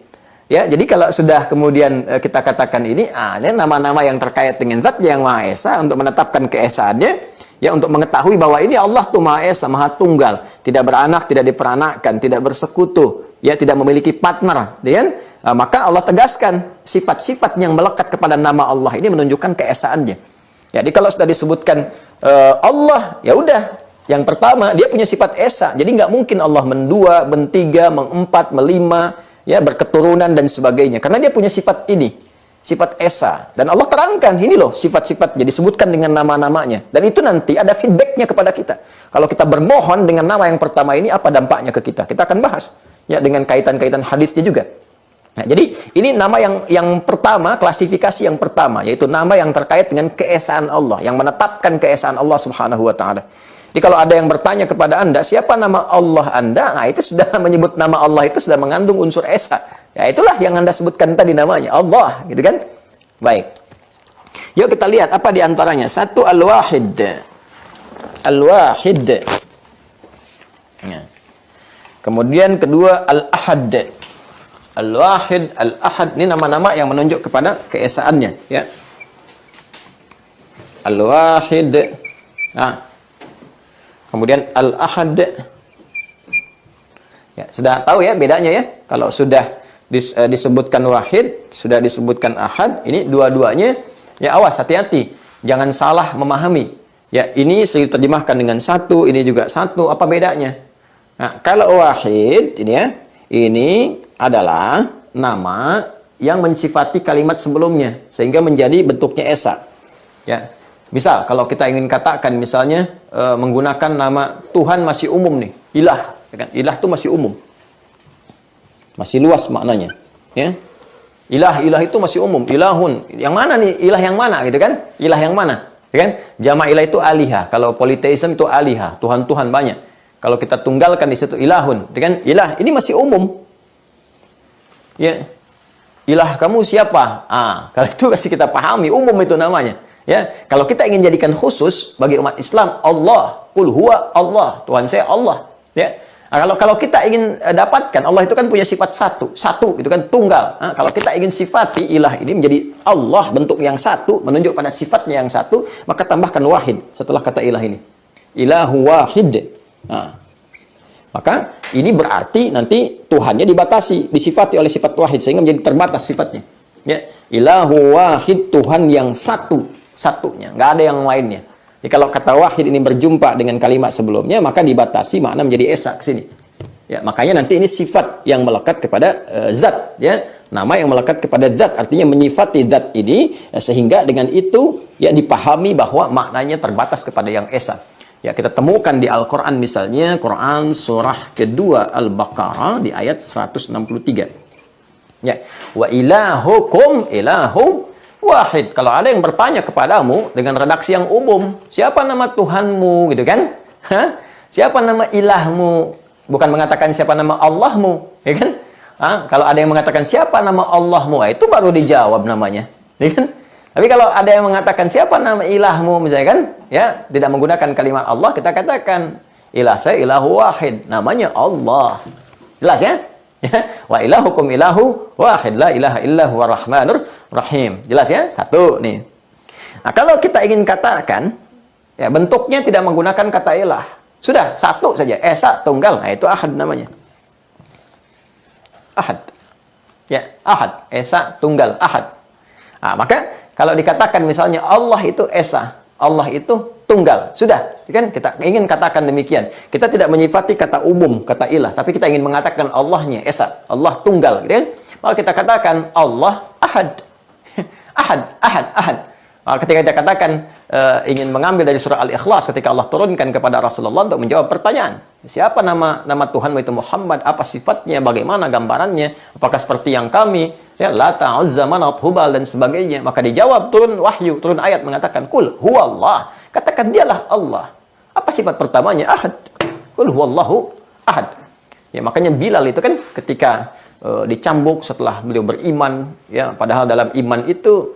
Ya, jadi kalau sudah kemudian kita katakan ini nama-nama yang terkait dengan zat yang Maha Esa untuk menetapkan keesaannya. Ya, untuk mengetahui bahwa ini Allah tuh Maha Esa, Maha Tunggal, tidak beranak, tidak diperanakkan, tidak bersekutu, ya, tidak memiliki partner, ya kan? Maka Allah tegaskan sifat-sifat yang melekat kepada nama Allah ini menunjukkan keesaannya. Jadi kalau sudah disebutkan Allah, ya udah, yang pertama dia punya sifat Esa, jadi nggak mungkin Allah mendua, mentiga, mengempat, melima, ya, berketurunan dan sebagainya, karena dia punya sifat ini. Sifat Esa. Dan Allah terangkan, ini loh sifat-sifatnya, disebutkan dengan nama-namanya. Dan itu nanti ada feedbacknya kepada kita. Kalau kita bermohon dengan nama yang pertama ini, apa dampaknya ke kita? Kita akan bahas. Ya, dengan kaitan-kaitan hadisnya juga. Nah, jadi ini nama yang pertama, klasifikasi yang pertama, yaitu nama yang terkait dengan keesaan Allah, yang menetapkan keesaan Allah Subhanahu wa taala. Jadi kalau ada yang bertanya kepada Anda, siapa nama Allah Anda? Nah, itu sudah menyebut nama Allah itu sudah mengandung unsur Esa. Ya, itulah yang Anda sebutkan tadi namanya, Allah, gitu kan? Baik. Yuk kita lihat apa di antaranya. Satu, al-wahid. Al-wahid. Ya. Kemudian kedua, al-ahad. Al-wahid, al-ahad. Ini nama-nama yang menunjuk kepada keesaannya. Ya. Al-wahid. Nah. Kemudian al-ahad. Ya, sudah tahu ya bedanya ya. Kalau sudah disebutkan wahid, sudah disebutkan ahad, ini dua-duanya ya awas, hati-hati. Jangan salah memahami. Ya, ini sering terjemahkan dengan satu, ini juga satu. Apa bedanya? Nah, kalau wahid ini ya, ini adalah nama yang mensifati kalimat sebelumnya sehingga menjadi bentuknya esa. Ya. Misal kalau kita ingin katakan misalnya menggunakan nama Tuhan masih umum nih, ilah, ya kan? Ilah itu masih umum. Masih luas maknanya, ya. Ilah itu masih umum, ilahun. Yang mana nih? Ilah yang mana gitu kan? Ilah yang mana? Ya kan? Jama' ilah itu alihah. Kalau politeisme itu alihah, tuhan-tuhan banyak. Kalau kita tunggalkan di situ ilahun, ya kan? Ilah ini masih umum. Ya. Ilah kamu siapa? Kalau itu kasih kita pahami, umum itu namanya. Ya, kalau kita ingin jadikan khusus bagi umat Islam, Allah, qul huwa Allah, Tuhan saya Allah. Ya, kalau kita ingin dapatkan Allah itu kan punya sifat satu itu kan tunggal. Kalau kita ingin sifati ilah ini menjadi Allah bentuk yang satu, menunjuk pada sifatnya yang satu, maka tambahkan wahid setelah kata ilah ini. Ilahu wahid. Maka ini berarti nanti Tuhannya dibatasi, disifati oleh sifat wahid sehingga menjadi terbatas sifatnya. Ya, ilahu wahid, Tuhan yang satunya, nggak ada yang lainnya. Jadi kalau kata wahid ini berjumpa dengan kalimat sebelumnya, maka dibatasi makna menjadi esa ke sini. Ya, makanya nanti ini sifat yang melekat kepada zat, ya. Nama yang melekat kepada zat artinya menyifati zat ini sehingga dengan itu ya dipahami bahwa maknanya terbatas kepada yang esa. Ya, kita temukan di Al-Qur'an misalnya Quran surah kedua Al-Baqarah di ayat 163. Ya, wa ilahukum ilahu wahid. Kalau ada yang bertanya kepadamu dengan redaksi yang umum, siapa nama Tuhanmu gitu kan? Siapa nama ilahmu? Bukan mengatakan siapa nama Allahmu, ya kan? Kalau ada yang mengatakan siapa nama Allahmu, itu baru dijawab namanya, ya kan? Tapi kalau ada yang mengatakan siapa nama ilahmu misalnya kan, ya, tidak menggunakan kalimat Allah, kita katakan ilah saya ilahu wahid, namanya Allah. Jelas ya? Wa ilahukum ilahu wahid la ilaha illahu warrahmanur rahim. Jelas ya? Satu nih. Nah, kalau kita ingin katakan ya bentuknya tidak menggunakan kata ilah. Sudah satu saja, esa tunggal. Nah, itu ahad namanya. Ahad. Ya, ahad, esa tunggal, ahad. Nah, maka kalau dikatakan misalnya Allah itu esa, Allah itu tunggal. Sudah, kan kita ingin katakan demikian. Kita tidak menyifati kata umum, kata ilah, tapi kita ingin mengatakan Allahnya esa, Allah tunggal, gitu kan? Maka kita katakan Allah ahad. Ahad. Ketika kita katakan ingin mengambil dari surah Al-Ikhlas ketika Allah turunkan kepada Rasulullah untuk menjawab pertanyaan, siapa nama Tuhanmu itu Muhammad, apa sifatnya, bagaimana gambarannya, apakah seperti yang kami, ya, Lata, Uzza, Manat, Hubal dan sebagainya, maka dijawab turun wahyu, turun ayat mengatakan kul huwallah, katakan dialah Allah. Apa sifat pertamanya? Ahad. Kul huwallahu ahad. Ya, makanya Bilal itu kan ketika dicambuk setelah beliau beriman, ya, padahal dalam iman itu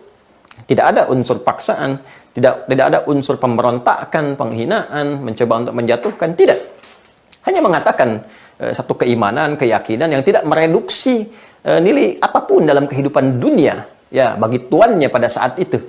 tidak ada unsur paksaan, tidak ada unsur pemberontakan, penghinaan, mencoba untuk menjatuhkan, tidak. Hanya mengatakan satu keimanan, keyakinan yang tidak mereduksi nilai apapun dalam kehidupan dunia, ya, bagi tuannya pada saat itu.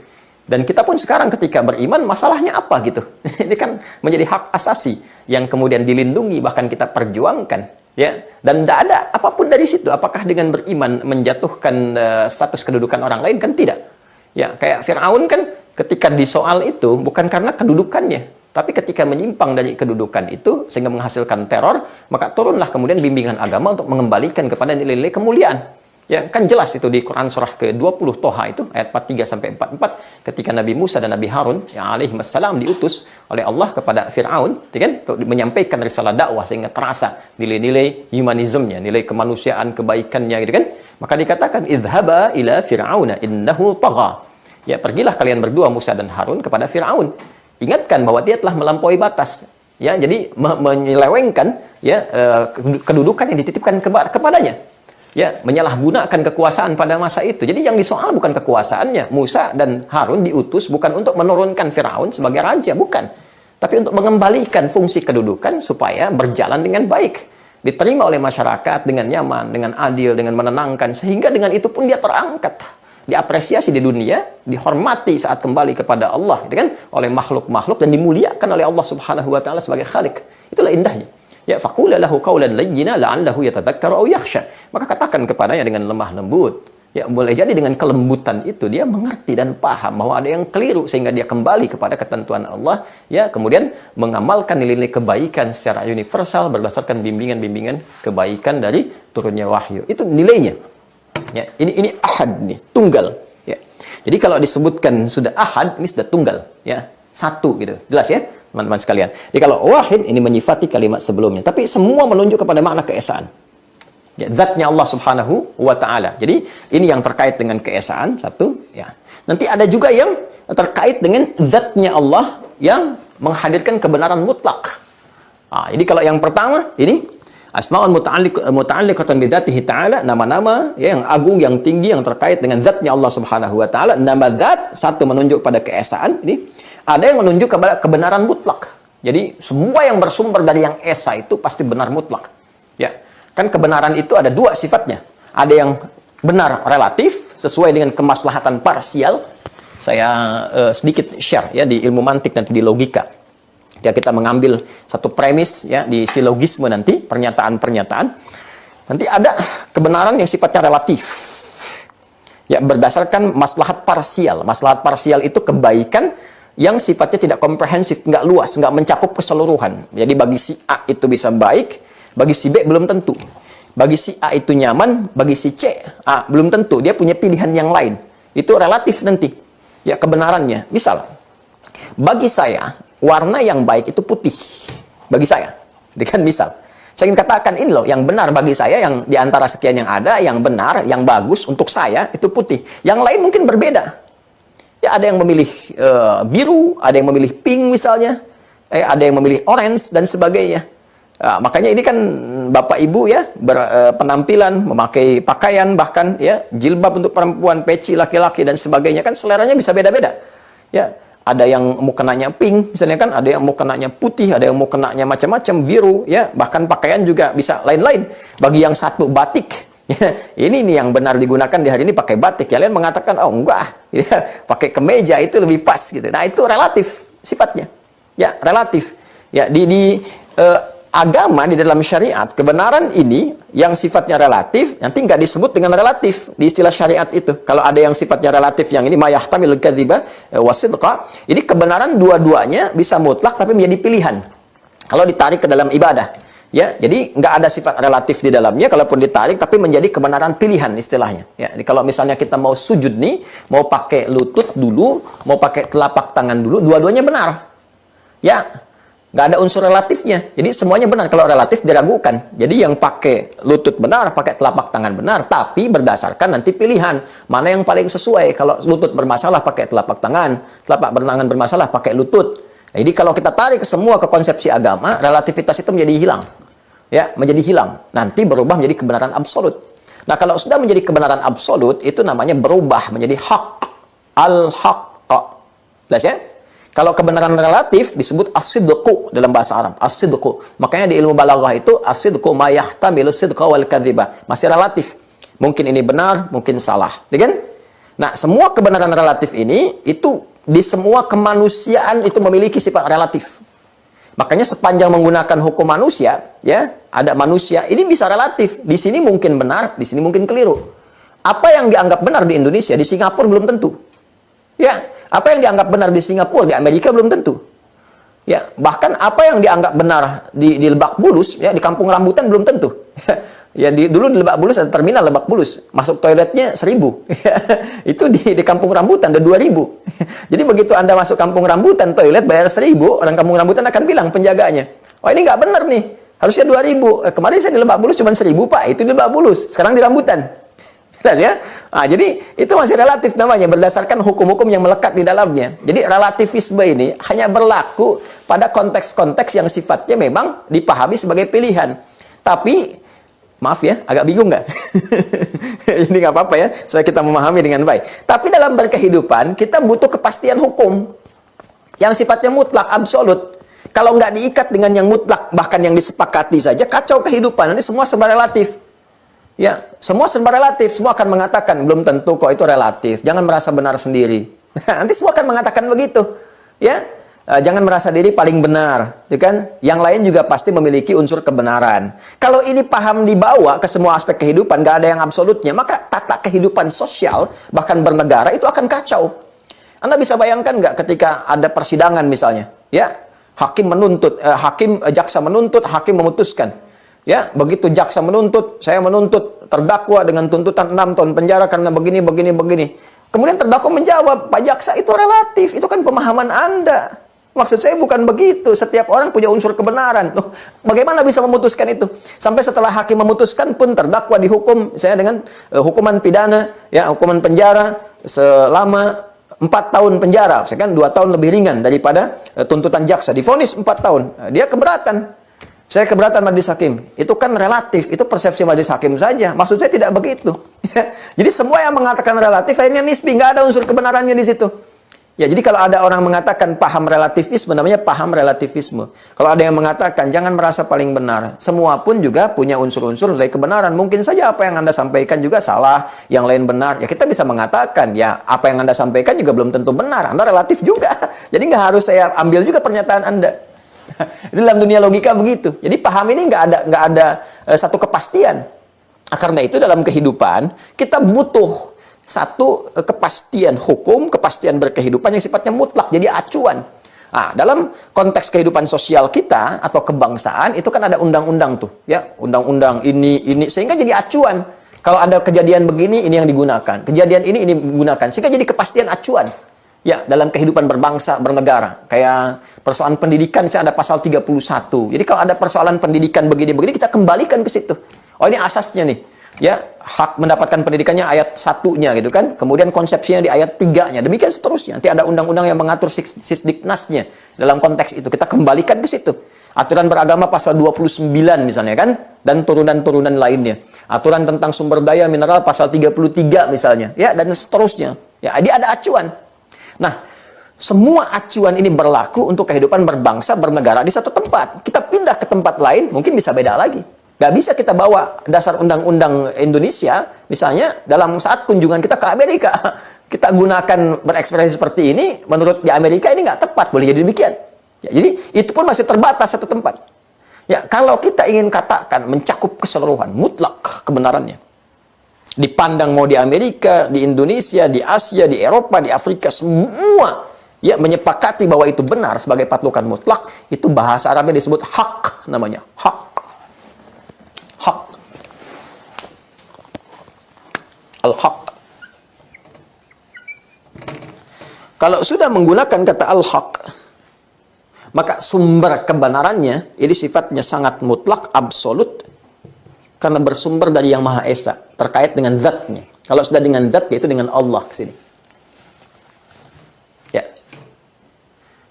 Dan kita pun sekarang ketika beriman, masalahnya apa gitu? Ini kan menjadi hak asasi yang kemudian dilindungi, bahkan kita perjuangkan, ya. Dan tidak ada apapun dari situ. Apakah dengan beriman menjatuhkan status kedudukan orang lain? Kan tidak. Ya, kayak Fir'aun kan ketika disoal itu bukan karena kedudukannya, tapi ketika menyimpang dari kedudukan itu sehingga menghasilkan teror, maka turunlah kemudian bimbingan agama untuk mengembalikan kepada nilai-nilai kemuliaan. Ya, kan jelas itu di Quran surah ke-20 Toha itu ayat 43 sampai 44 ketika Nabi Musa dan Nabi Harun yang alaihi wassalam diutus oleh Allah kepada Fir'aun, ya kan, untuk menyampaikan risalah dakwah sehingga terasa nilai-nilai humanismenya, nilai kemanusiaan, kebaikannya, gitu kan. Maka dikatakan idhaba ila fir'auna innahu tagha. Ya, pergilah kalian berdua Musa dan Harun kepada Fir'aun. Ingatkan bahwa dia telah melampaui batas. Ya, jadi menyelewengkan ya kedudukan yang dititipkan kepadanya. ya, menyalahgunakan kekuasaan pada masa itu. Jadi yang disoal bukan kekuasaannya. Musa dan Harun diutus bukan untuk menurunkan Firaun sebagai raja, bukan. Tapi untuk mengembalikan fungsi kedudukan supaya berjalan dengan baik. Diterima oleh masyarakat dengan nyaman, dengan adil, dengan menenangkan. Sehingga dengan itu pun dia terangkat. Diapresiasi di dunia, dihormati saat kembali kepada Allah, gitu kan? Oleh makhluk-makhluk dan dimuliakan oleh Allah Subhanahu wa taala sebagai Khalik. Itulah indahnya. Ya, faqula lahu qawlan layyina la'allahu yatadhakkaru aw yakhsha. Maka katakan kepadanya dengan lemah lembut. Ya, boleh jadi dengan kelembutan itu dia mengerti dan paham bahwa ada yang keliru sehingga dia kembali kepada ketentuan Allah, ya, kemudian mengamalkan nilai-nilai kebaikan secara universal berdasarkan bimbingan-bimbingan kebaikan dari turunnya wahyu. Itu nilainya. Ya, ini ahad nih, tunggal, ya. Jadi kalau disebutkan sudah ahad, ini sudah tunggal, ya. Satu gitu. Jelas ya? Teman-teman sekalian. Jadi kalau wahid ini menyifati kalimat sebelumnya, tapi semua menunjuk kepada makna keesaan. Ya, zatnya Allah Subhanahu wa taala. Jadi ini yang terkait dengan keesaan satu, ya. Nanti ada juga yang terkait dengan zatnya Allah yang menghadirkan kebenaran mutlak. Nah, jadi kalau yang pertama ini asmaul muta'alliqatan bi dzatihi ta'ala, nama-nama ya, yang agung, yang tinggi, yang terkait dengan zatnya Allah Subhanahu wa taala. Nama zat satu menunjuk pada keesaan ini. Ada yang menunjuk kepada kebenaran mutlak. Jadi semua yang bersumber dari yang esa itu pasti benar mutlak. Ya, kan kebenaran itu ada dua sifatnya. Ada yang benar relatif sesuai dengan kemaslahatan parsial. Saya sedikit share ya di ilmu mantik nanti di logika. Ya, kita mengambil satu premis ya di silogisme nanti, pernyataan-pernyataan. Nanti ada kebenaran yang sifatnya relatif. Ya, berdasarkan maslahat parsial. Maslahat parsial itu kebaikan yang sifatnya tidak komprehensif, nggak luas, nggak mencakup keseluruhan. Jadi bagi si A itu bisa baik, bagi si B belum tentu. Bagi si A itu nyaman, bagi si C belum tentu. Dia punya pilihan yang lain. Itu relatif nanti. Ya, kebenarannya. Misal, bagi saya warna yang baik itu putih. Bagi saya. Dengan misal, saya ingin katakan ini loh, yang benar bagi saya, yang diantara sekian yang ada, yang benar, yang bagus untuk saya itu putih. Yang lain mungkin berbeda. Ya, ada yang memilih biru, ada yang memilih pink misalnya, ada yang memilih orange dan sebagainya. Nah, makanya ini kan Bapak Ibu ya berpenampilan, memakai pakaian bahkan ya jilbab untuk perempuan, peci laki-laki dan sebagainya, kan seleranya bisa beda-beda. Ya, ada yang mau kenanya pink misalnya, kan ada yang mau kenanya putih, ada yang mau kenanya macam-macam, biru ya, bahkan pakaian juga bisa lain-lain. Bagi yang satu batik, ini nih yang benar digunakan di hari ini pakai batik. Kalian mengatakan, oh enggak, ya, pakai kemeja itu lebih pas gitu. Nah, itu relatif sifatnya. Ya, relatif. Ya, di agama, di dalam syariat, kebenaran ini yang sifatnya relatif nanti nggak disebut dengan relatif di istilah syariat itu. Kalau ada yang sifatnya relatif, yang ini mayahtamil kadziba wasidqa, ini kebenaran dua-duanya bisa mutlak tapi menjadi pilihan. Kalau ditarik ke dalam ibadah. Ya, jadi nggak ada sifat relatif di dalamnya, kalaupun ditarik, tapi menjadi kebenaran pilihan istilahnya. Ya, jadi kalau misalnya kita mau sujud nih, mau pakai lutut dulu, mau pakai telapak tangan dulu, dua-duanya benar. Ya, nggak ada unsur relatifnya. Jadi semuanya benar. Kalau relatif diragukan. Jadi yang pakai lutut benar, pakai telapak tangan benar, tapi berdasarkan nanti pilihan mana yang paling sesuai. Kalau lutut bermasalah pakai telapak tangan bermasalah pakai lutut. Jadi kalau kita tarik semua ke konsepsi agama, relativitas itu menjadi hilang. Ya, menjadi hilang. Nanti berubah menjadi kebenaran absolut. Nah, kalau sudah menjadi kebenaran absolut, itu namanya berubah menjadi hak. Al-haqqa. Jelas ya? Kalau kebenaran relatif disebut as-sidqu dalam bahasa Arab. As-sidqu. Makanya di ilmu balaghah itu as-sidqu ma yahtamilu sidqa wal kadhiba. Masih relatif. Mungkin ini benar, mungkin salah. Ya kan? Nah, semua kebenaran relatif ini itu di semua kemanusiaan itu memiliki sifat relatif. Makanya sepanjang menggunakan hukum manusia, ya, ada manusia, ini bisa relatif. Di sini mungkin benar, di sini mungkin keliru. Apa yang dianggap benar di Indonesia, di Singapura belum tentu. Ya, apa yang dianggap benar di Singapura, di Amerika belum tentu. Ya, bahkan apa yang dianggap benar di Lebak Bulus, ya, di Kampung Rambutan belum tentu. Ya, dulu di Lebak Bulus ada terminal Lebak Bulus, masuk toiletnya 1.000. Itu di Kampung Rambutan ada 2.000. Jadi begitu Anda masuk Kampung Rambutan, toilet bayar 1.000, orang Kampung Rambutan akan bilang penjaganya, oh ini nggak benar nih, harusnya 2.000. Kemarin saya di Lebak Bulus cuma 1.000 Pak, itu di Lebak Bulus, sekarang di Rambutan. Ya? Nah, jadi itu masih relatif namanya, berdasarkan hukum-hukum yang melekat di dalamnya. Jadi relativisme ini hanya berlaku pada konteks-konteks yang sifatnya memang dipahami sebagai pilihan. Tapi Maaf ya, agak bingung nggak? Jadi nggak apa-apa ya, supaya kita memahami dengan baik. Tapi dalam berkehidupan, kita butuh kepastian hukum yang sifatnya mutlak, absolut. Kalau nggak diikat dengan yang mutlak, bahkan yang disepakati saja, kacau kehidupan. Nanti semua serba relatif. Ya, semua serba relatif. Semua akan mengatakan, belum tentu kok itu relatif. Jangan merasa benar sendiri. Nanti semua akan mengatakan begitu. Ya, jangan merasa diri paling benar, gitu kan? Yang lain juga pasti memiliki unsur kebenaran. Kalau ini paham dibawa ke semua aspek kehidupan, nggak ada yang absolutnya, maka tata kehidupan sosial, bahkan bernegara, itu akan kacau. Anda bisa bayangkan nggak ketika ada persidangan misalnya, ya, hakim menuntut, jaksa menuntut, hakim memutuskan. Ya, begitu jaksa menuntut, saya menuntut terdakwa dengan tuntutan 6 tahun penjara karena begini, begini, begini. Kemudian terdakwa menjawab, Pak Jaksa, itu relatif, itu kan pemahaman Anda. Maksud saya bukan begitu. Setiap orang punya unsur kebenaran. Loh, bagaimana bisa memutuskan itu? Sampai setelah hakim memutuskan pun terdakwa dihukum saya dengan hukuman pidana, ya, hukuman penjara selama 4 tahun penjara. Saya kan 2 tahun lebih ringan daripada tuntutan jaksa. Divonis 4 tahun. Dia keberatan. Saya keberatan majelis hakim. Itu kan relatif. Itu persepsi majelis hakim saja. Maksud saya tidak begitu. Jadi semua yang mengatakan relatif akhirnya nisbi. Nggak ada unsur kebenarannya di situ. Ya, jadi kalau ada orang mengatakan paham relativisme, namanya paham relativisme. Kalau ada yang mengatakan jangan merasa paling benar, semua pun juga punya unsur-unsur dari kebenaran. Mungkin saja apa yang Anda sampaikan juga salah, yang lain benar. Ya, kita bisa mengatakan, ya, apa yang Anda sampaikan juga belum tentu benar. Anda relatif juga. Jadi nggak harus saya ambil juga pernyataan Anda. Itu dalam dunia logika begitu. Jadi paham ini nggak ada satu kepastian. Karena itu dalam kehidupan kita butuh satu kepastian hukum, kepastian berkehidupan yang sifatnya mutlak, jadi acuan. Nah, dalam konteks kehidupan sosial kita atau kebangsaan itu kan ada undang-undang tuh, ya, undang-undang ini sehingga jadi acuan. Kalau ada kejadian begini, ini yang digunakan. Kejadian ini digunakan sehingga jadi kepastian acuan. Ya, dalam kehidupan berbangsa, bernegara. Kayak persoalan pendidikan, misalnya ada pasal 31. Jadi kalau ada persoalan pendidikan begini-begini, kita kembalikan ke situ. Oh, ini asasnya nih. Ya, hak mendapatkan pendidikannya ayat 1-nya gitu kan. Kemudian konsepsinya di ayat 3-nya. Demikian seterusnya. Nanti ada undang-undang yang mengatur sisdiknasnya dalam konteks itu. Kita kembalikan ke situ. Aturan beragama pasal 29 misalnya kan. Dan turunan-turunan lainnya. Aturan tentang sumber daya mineral pasal 33 misalnya. Ya, dan seterusnya. Ya, jadi ada acuan. Nah, semua acuan ini berlaku untuk kehidupan berbangsa, bernegara di satu tempat. Kita pindah ke tempat lain, mungkin bisa beda lagi. Nggak bisa kita bawa dasar undang-undang Indonesia, misalnya dalam saat kunjungan kita ke Amerika. Kita gunakan berekspresi seperti ini, menurut di Amerika ini nggak tepat, boleh jadi demikian. Ya, jadi itu pun masih terbatas satu tempat. Ya, kalau kita ingin katakan mencakup keseluruhan, mutlak kebenarannya. Dipandang mau di Amerika, di Indonesia, di Asia, di Eropa, di Afrika, semua ya menyepakati bahwa itu benar sebagai patlukan mutlak. Itu bahasa Arabnya disebut hak, namanya hak. Hak. Al-haq. Kalau sudah menggunakan kata al-haq, maka sumber kebenarannya ini sifatnya sangat mutlak, absolut, karena bersumber dari Yang Maha Esa, terkait dengan zatnya. Kalau sudah dengan zat, yaitu dengan Allah ke sini. Ya.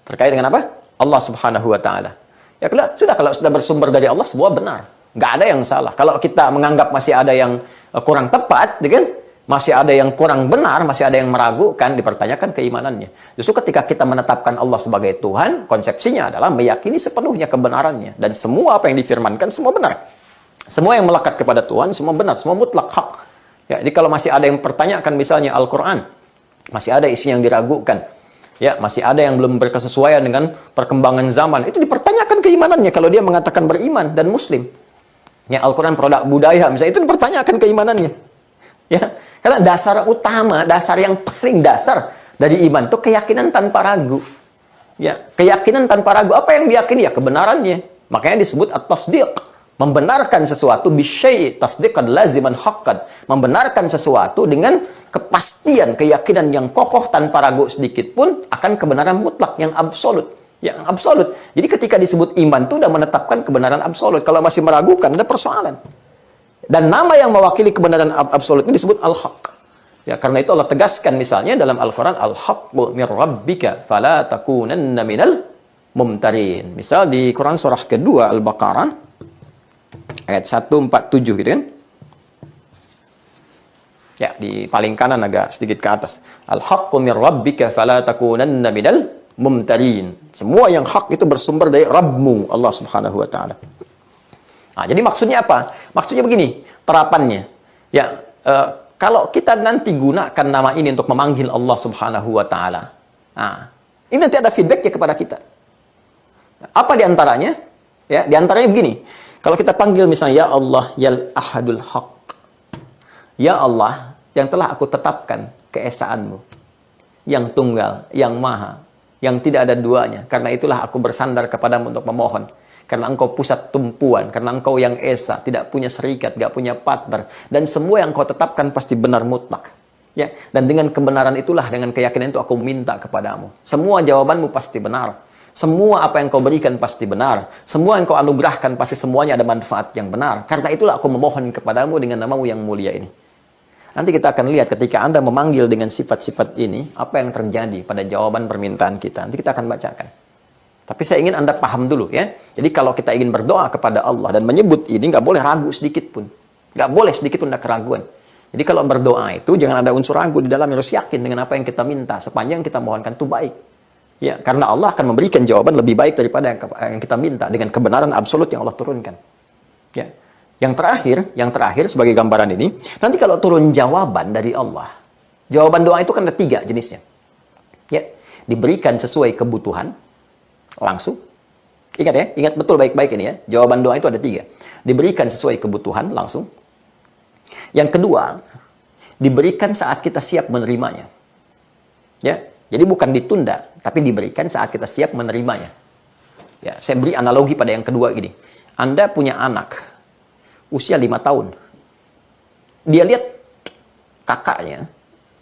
Terkait dengan apa? Allah Subhanahu wa taala. Ya, sudah kalau sudah bersumber dari Allah, semua benar. Nggak ada yang salah. Kalau kita menganggap masih ada yang kurang tepat, kan? Masih ada yang kurang benar, masih ada yang meragukan, dipertanyakan keimanannya. Justru ketika kita menetapkan Allah sebagai Tuhan, konsepsinya adalah meyakini sepenuhnya kebenarannya. Dan semua apa yang difirmankan, semua benar. Semua yang melekat kepada Tuhan, semua benar, semua mutlak hak. Ya, jadi kalau masih ada yang pertanyakan misalnya Al-Quran, masih ada isi yang diragukan, ya, masih ada yang belum berkesesuaian dengan perkembangan zaman, itu dipertanyakan keimanannya kalau dia mengatakan beriman dan muslim. Ya, Al-Quran produk budaya, misalnya, itu dipertanyakan keimanannya. Ya, karena dasar utama, dasar yang paling dasar dari iman itu keyakinan tanpa ragu. Ya, keyakinan tanpa ragu. Apa yang diyakini? Ya, kebenarannya. Makanya disebut at-tasdiq. Membenarkan sesuatu bisyai' tasdiqan laziman haqqan. Membenarkan sesuatu dengan kepastian, keyakinan yang kokoh tanpa ragu sedikit pun akan kebenaran mutlak yang absolut. Yang absolut. Jadi ketika disebut iman itu sudah menetapkan kebenaran absolut. Kalau masih meragukan ada persoalan. Dan nama yang mewakili kebenaran absolut ini disebut al-haq. Ya, karena itu Allah tegaskan misalnya dalam Al-Qur'an, al-haqqu mir rabbika fala takunanna minal mumtarin. Misal di Quran surah kedua Al-Baqarah Ayat 147 gitu kan? Ya, di paling kanan agak sedikit ke atas. Al-haqqu min rabbika fala takunanna minal mumtarin. Semua yang hak itu bersumber dari Rabbmu, Allah Subhanahu wa taala. Nah, jadi maksudnya apa? Maksudnya begini, terapannya. Ya, kalau kita nanti gunakan nama ini untuk memanggil Allah Subhanahu wa taala. Nah, ini nanti ada feedbacknya kepada kita. Apa di antaranya? Ya, di antaranya begini. Kalau kita panggil misalnya ya Allah, ya Ahadul Haq. Ya Allah, yang telah aku tetapkan keesaanmu, yang tunggal, yang maha, yang tidak ada duanya. Karena itulah aku bersandar kepadamu untuk memohon. Karena engkau pusat tumpuan, karena engkau yang esa, tidak punya serikat, tidak punya partner. Dan semua yang kau tetapkan pasti benar mutlak. Ya, dan dengan kebenaran itulah, dengan keyakinan itu aku minta kepadamu. Semua jawabanmu pasti benar. Semua apa yang kau berikan pasti benar. Semua yang kau anugerahkan pasti semuanya ada manfaat yang benar. Karena itulah aku memohon kepadamu dengan namamu yang mulia ini. Nanti kita akan lihat ketika Anda memanggil dengan sifat-sifat ini, apa yang terjadi pada jawaban permintaan kita. Nanti kita akan bacakan. Tapi saya ingin Anda paham dulu ya. Jadi kalau kita ingin berdoa kepada Allah dan menyebut ini, nggak boleh ragu sedikit pun. Nggak boleh sedikit pun ada keraguan. Jadi kalau berdoa itu jangan ada unsur ragu di dalam, harus yakin dengan apa yang kita minta. Sepanjang kita mohonkan itu baik. Ya, karena Allah akan memberikan jawaban lebih baik daripada yang kita minta dengan kebenaran absolut yang Allah turunkan. Ya. Yang terakhir sebagai gambaran ini, nanti kalau turun jawaban dari Allah, jawaban doa itu kan ada 3 jenisnya. Ya, diberikan sesuai kebutuhan langsung. Ingat ya, ingat betul baik-baik ini ya. Jawaban doa itu ada 3. Diberikan sesuai kebutuhan langsung. Yang kedua, diberikan saat kita siap menerimanya. Ya, jadi bukan ditunda, tapi diberikan saat kita siap menerimanya. Ya, saya beri analogi pada yang kedua gini. Anda punya anak usia 5 tahun. Dia lihat kakaknya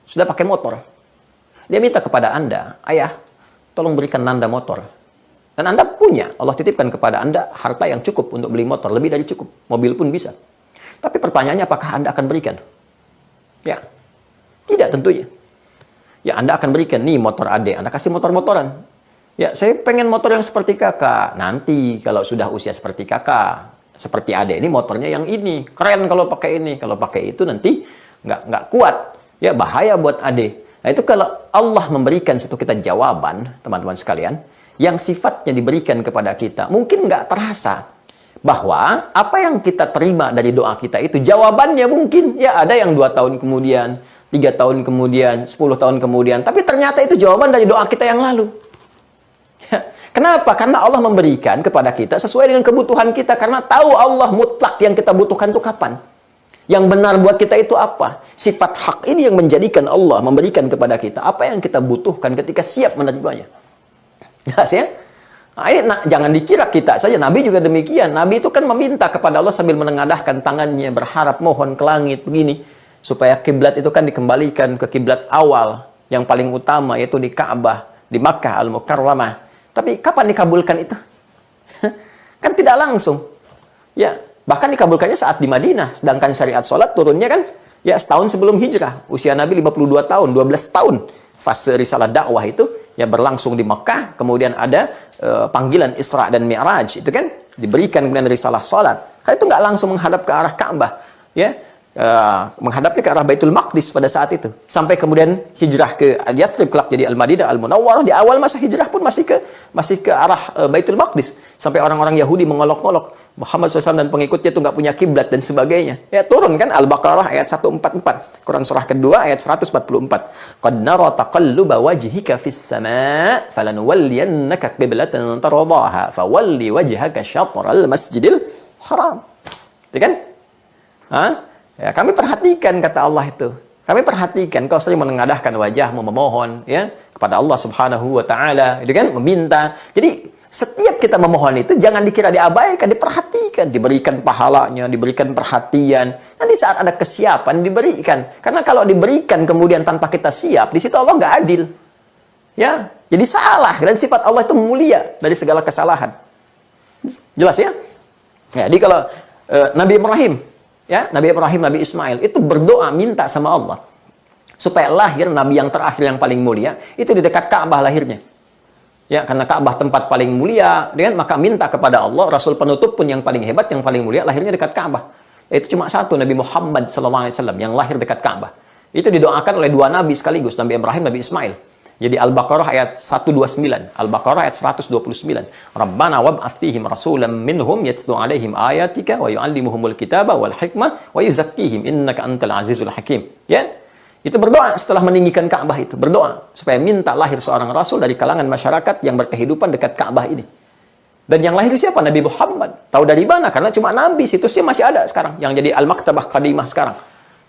sudah pakai motor. Dia minta kepada Anda, ayah, tolong berikan Nanda motor. Dan Anda punya, Allah titipkan kepada Anda harta yang cukup untuk beli motor, lebih dari cukup. Mobil pun bisa. Tapi pertanyaannya, apakah Anda akan berikan? Ya, tidak tentunya. Ya, Anda akan berikan, nih motor adik, Anda kasih motor-motoran. Ya, saya pengen motor yang seperti kakak. Nanti kalau sudah usia seperti kakak, seperti adik ini motornya yang ini. Keren kalau pakai ini. Kalau pakai itu nanti nggak kuat. Ya, bahaya buat adik. Nah, itu kalau Allah memberikan satu kita jawaban, teman-teman sekalian, yang sifatnya diberikan kepada kita, mungkin nggak terasa bahwa apa yang kita terima dari doa kita itu, jawabannya mungkin, ya ada yang 2 tahun kemudian, 3 tahun kemudian, 10 tahun kemudian, tapi ternyata itu jawaban dari doa kita yang lalu. Kenapa? Karena Allah memberikan kepada kita sesuai dengan kebutuhan kita. Karena tahu Allah mutlak yang kita butuhkan itu kapan. Yang benar buat kita itu apa. Sifat hak ini yang menjadikan Allah memberikan kepada kita apa yang kita butuhkan ketika siap menerimanya. Jelas ya? Nah, ini jangan dikira kita saja. Nabi juga demikian. Nabi itu kan meminta kepada Allah sambil menengadahkan tangannya. Berharap mohon ke langit begini. Supaya kiblat itu kan dikembalikan ke kiblat awal. Yang paling utama yaitu di Ka'bah. Di Makkah Al-Mukarramah. Tapi kapan dikabulkan itu? Kan tidak langsung. Ya, bahkan dikabulkannya saat di Madinah. Sedangkan syariat sholat turunnya kan ya setahun sebelum hijrah. Usia Nabi 52 tahun, 12 tahun. Fase risalah dakwah itu ya berlangsung di Mekah. Kemudian ada panggilan Isra dan Mi'raj. Itu kan diberikan kemudian risalah sholat. Kan itu nggak langsung menghadap ke arah Ka'bah. Ya, menghadapnya ke arah Baitul Maqdis pada saat itu. Sampai kemudian hijrah ke Al-Yathrib, kelak jadi Al-Madinah, Al-Munawwarah. Di awal masa hijrah pun masih ke arah Baitul Maqdis. Sampai orang-orang Yahudi mengolok-olok Muhammad SAW dan pengikutnya itu nggak punya kiblat dan sebagainya. Ya turun kan Al-Baqarah ayat 144. Quran surah kedua ayat 144. Qad nara taqalluba wajhika fis sama' falanuwalliyannaka qiblatan tardaha fawalli wajhaka syatral masjidil haram. Itu kan? Hah? Ya, kami perhatikan kata Allah itu. Kami perhatikan kau sering menengadahkan wajahmu memohon ya kepada Allah Subhanahu wa taala, itu kan meminta. Jadi setiap kita memohon itu jangan dikira diabaikan, diperhatikan, diberikan pahalanya, diberikan perhatian. Nanti saat ada kesiapan diberikan. Karena kalau diberikan kemudian tanpa kita siap, di situ Allah nggak adil. Ya, jadi salah dan sifat Allah itu mulia dari segala kesalahan. Jelas ya? Ya, jadi kalau Nabi Ibrahim ya, Nabi Ibrahim, Nabi Ismail itu berdoa minta sama Allah supaya lahir Nabi yang terakhir yang paling mulia itu di dekat Ka'bah lahirnya. Ya, karena Ka'bah tempat paling mulia, maka minta kepada Allah, Rasul penutup pun yang paling hebat, yang paling mulia, lahirnya dekat Ka'bah. Itu cuma satu, Nabi Muhammad SAW yang lahir dekat Ka'bah. Itu didoakan oleh dua nabi sekaligus, Nabi Ibrahim, Nabi Ismail. Jadi Al-Baqarah ayat 129, Al-Baqarah ayat 129. Rabbana wab'ats fihim rasulan minhum yatlu 'alaihim ayatika wa yu'allimuhumul kitaba wal hikmah wa yuzakkihim innaka antal azizul hakim. Ya. Itu berdoa setelah meninggikan Ka'bah itu, berdoa supaya minta lahir seorang rasul dari kalangan masyarakat yang berkehidupan dekat Ka'bah ini. Dan yang lahir siapa? Nabi Muhammad. Tahu dari mana? Karena cuma nabi, situsnya masih ada sekarang yang jadi Al-Maktabah Qadimah sekarang.